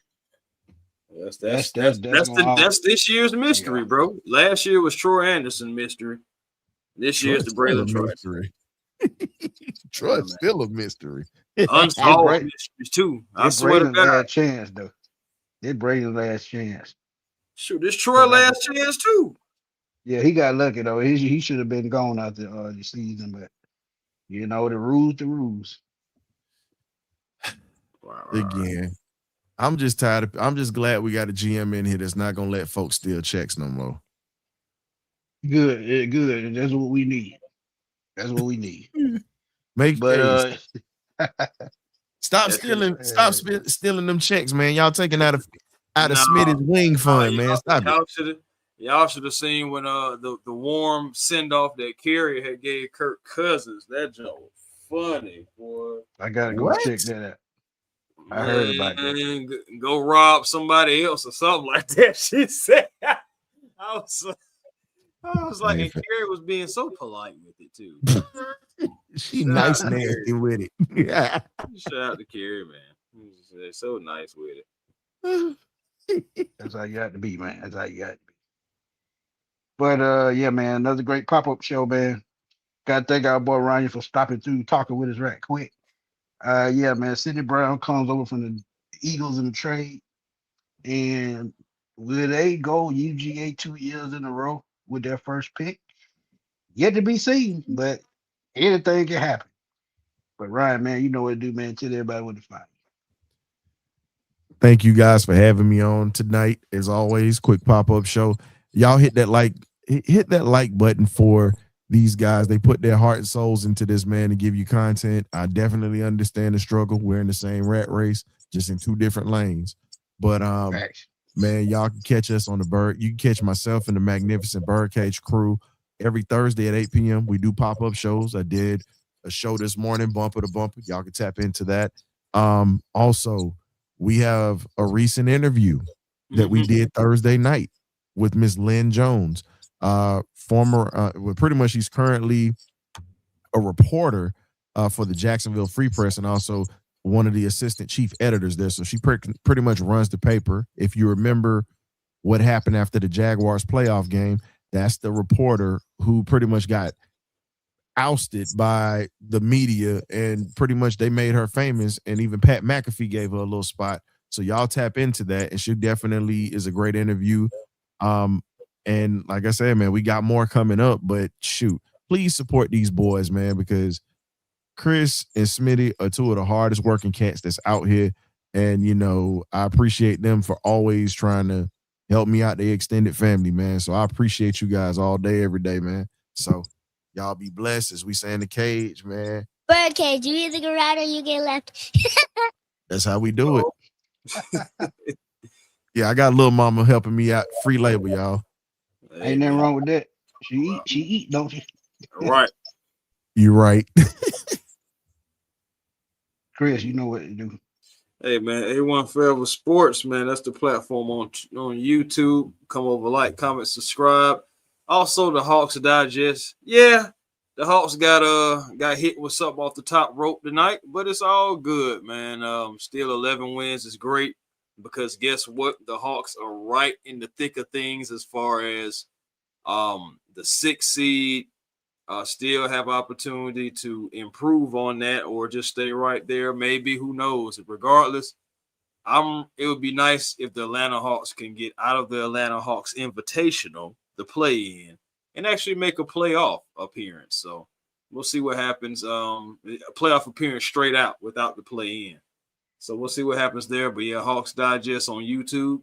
That's this year's mystery, bro. Last year was Troy Anderson mystery. This year's the Braylon Trice. Troy's still a mystery. Unsolved mysteries too. I swear to God. Last chance though. They Braylon's last chance. Shoot, this Troy last chance too. Yeah, he got lucky though. He should have been gone after the season, but you know the rules. Again, I'm just tired. I'm just glad we got a GM in here that's not gonna let folks steal checks no more. Good. And that's what we need. Stop stealing them checks, man. Y'all taking out of Smitty's wing fund, man. Stop it. Y'all should have seen when the warm send off that Carrier had gave Kirk Cousins. That joke was funny, boy. I gotta go check that out. I heard about that. Go rob somebody else or something like that. She said. I was like, and Carrie was being so polite with it too. She nice nasty with it. Yeah. Shout out to Carrie, man. They're so nice with it. That's how you got to be, man. That's how you got to be. But yeah, man, another great pop-up show, man. Gotta thank our boy Ryan for stopping through, talking with us right quick. Yeah, man, Sidney Brown comes over from the Eagles in the trade. And will they go UGA 2 years in a row with their first pick? Yet to be seen, but anything can happen. But Ryan, man, you know what to do, man. Tell everybody what to find. Thank you guys for having me on tonight. As always, quick pop-up show. Y'all hit that like button for these guys. They put their heart and souls into this, man, to give you content. I definitely understand the struggle. We're in the same rat race, just in two different lanes. But man, y'all can catch us on the Bird. You can catch myself and the magnificent Birdcage crew every Thursday at 8 p.m. We do pop-up shows. I did a show this morning, Bumper to Bumper. Y'all can tap into that. Also, we have a recent interview that we did Thursday night with Miss Lynn Jones, pretty much she's currently a reporter for the Jacksonville Free Press and also one of the assistant chief editors there. So she pretty much runs the paper. If you remember what happened after the Jaguars playoff game, that's the reporter who pretty much got ousted by the media, and pretty much they made her famous, and even Pat McAfee gave her a little spot. So y'all tap into that, and she definitely is a great interview. And like I said, man, we got more coming up, but shoot, please support these boys, man, because Chris and Smitty are two of the hardest working cats that's out here. And, you know, I appreciate them for always trying to help me out, the extended family, man. So I appreciate you guys all day, every day, man. So y'all be blessed, as we say in the cage, man. Birdcage, you either get right or you get left. That's how we do it. Yeah, I got little mama helping me out. Free labor, y'all. Ain't nothing wrong with that. She eat, don't she? Right. You right. Chris, you know what to do. Hey man, A1 Forever Sports, man. That's the platform on YouTube. Come over, like, comment, subscribe. Also, the Hawks Digest. Yeah, the Hawks got hit with something off the top rope tonight, but it's all good, man. Still 11 wins is great, because guess what? The Hawks are right in the thick of things as far as the 6th seed. Still have opportunity to improve on that, or just stay right there. Maybe, who knows? Regardless, it would be nice if the Atlanta Hawks can get out of the Atlanta Hawks Invitational, the play-in, and actually make a playoff appearance. So we'll see what happens. A playoff appearance straight out without the play-in. So we'll see what happens there. But yeah, Hawks Digest on YouTube.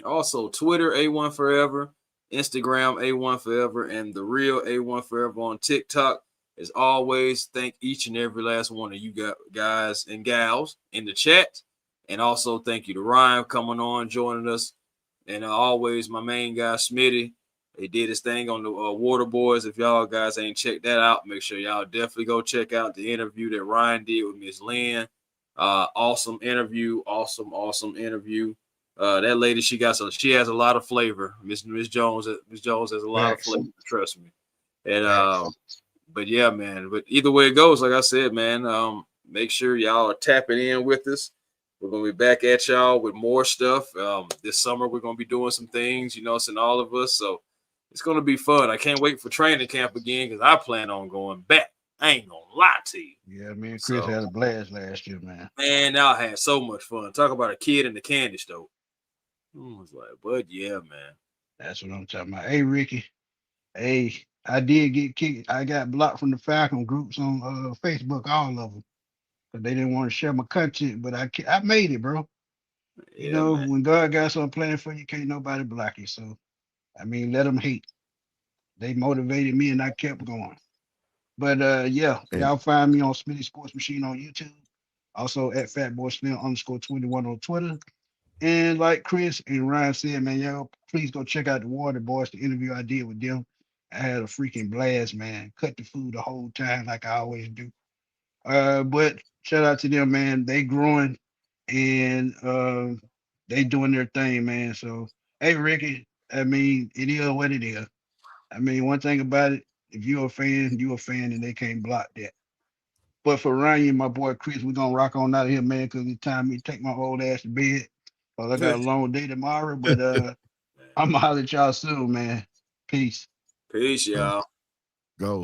Also, Twitter, A1 Forever. Instagram, A1 Forever, and the real A1 Forever on TikTok. As always, thank each and every last one of you guys and gals in the chat. And also thank you to Ryan coming on, joining us. And always my main guy, Smitty. He did his thing on the Water Boys. If y'all guys ain't checked that out, make sure y'all definitely go check out the interview that Ryan did with Miss Lynn. Awesome interview. Awesome interview. That lady, she has a lot of flavor. Miss Jones has a lot of flavor, trust me. And but yeah, man. But either way it goes, like I said, man, make sure y'all are tapping in with us. We're gonna be back at y'all with more stuff. This summer we're gonna be doing some things, and all of us. So it's gonna be fun. I can't wait for training camp again, because I plan on going back. I ain't gonna lie to you. Yeah, me and Chris had a blast last year, man. Man, I had so much fun. Talk about a kid in the candy store. I was like, but yeah, man. That's what I'm talking about. Hey, Ricky. Hey, I did get kicked. I got blocked from the Falcon groups on Facebook, all of them, because they didn't want to share my content. But I made it, bro. You know, man. when God got something planned for you, can't nobody block you. So, I mean, let them hate. They motivated me, and I kept going. But yeah, y'all find me on Smitty Sports Machine on YouTube. Also at FatBoySlim_21 on Twitter. And like Chris and Ryan said, man, y'all please go check out the Water Boys, the interview I did with them. I had a freaking blast, man. Cut the food the whole time like I always do. But shout out to them, man. They growing and they doing their thing, man. So hey, Ricky, I mean, it is what it is. I mean, one thing about it, if you're a fan, and they can't block that. But for Ryan and my boy Chris, we're gonna rock on out of here, man, because it's time me to take my old ass to bed. Well, I got a long day tomorrow, but I'm gonna holler at y'all soon, man. Peace. Peace, y'all.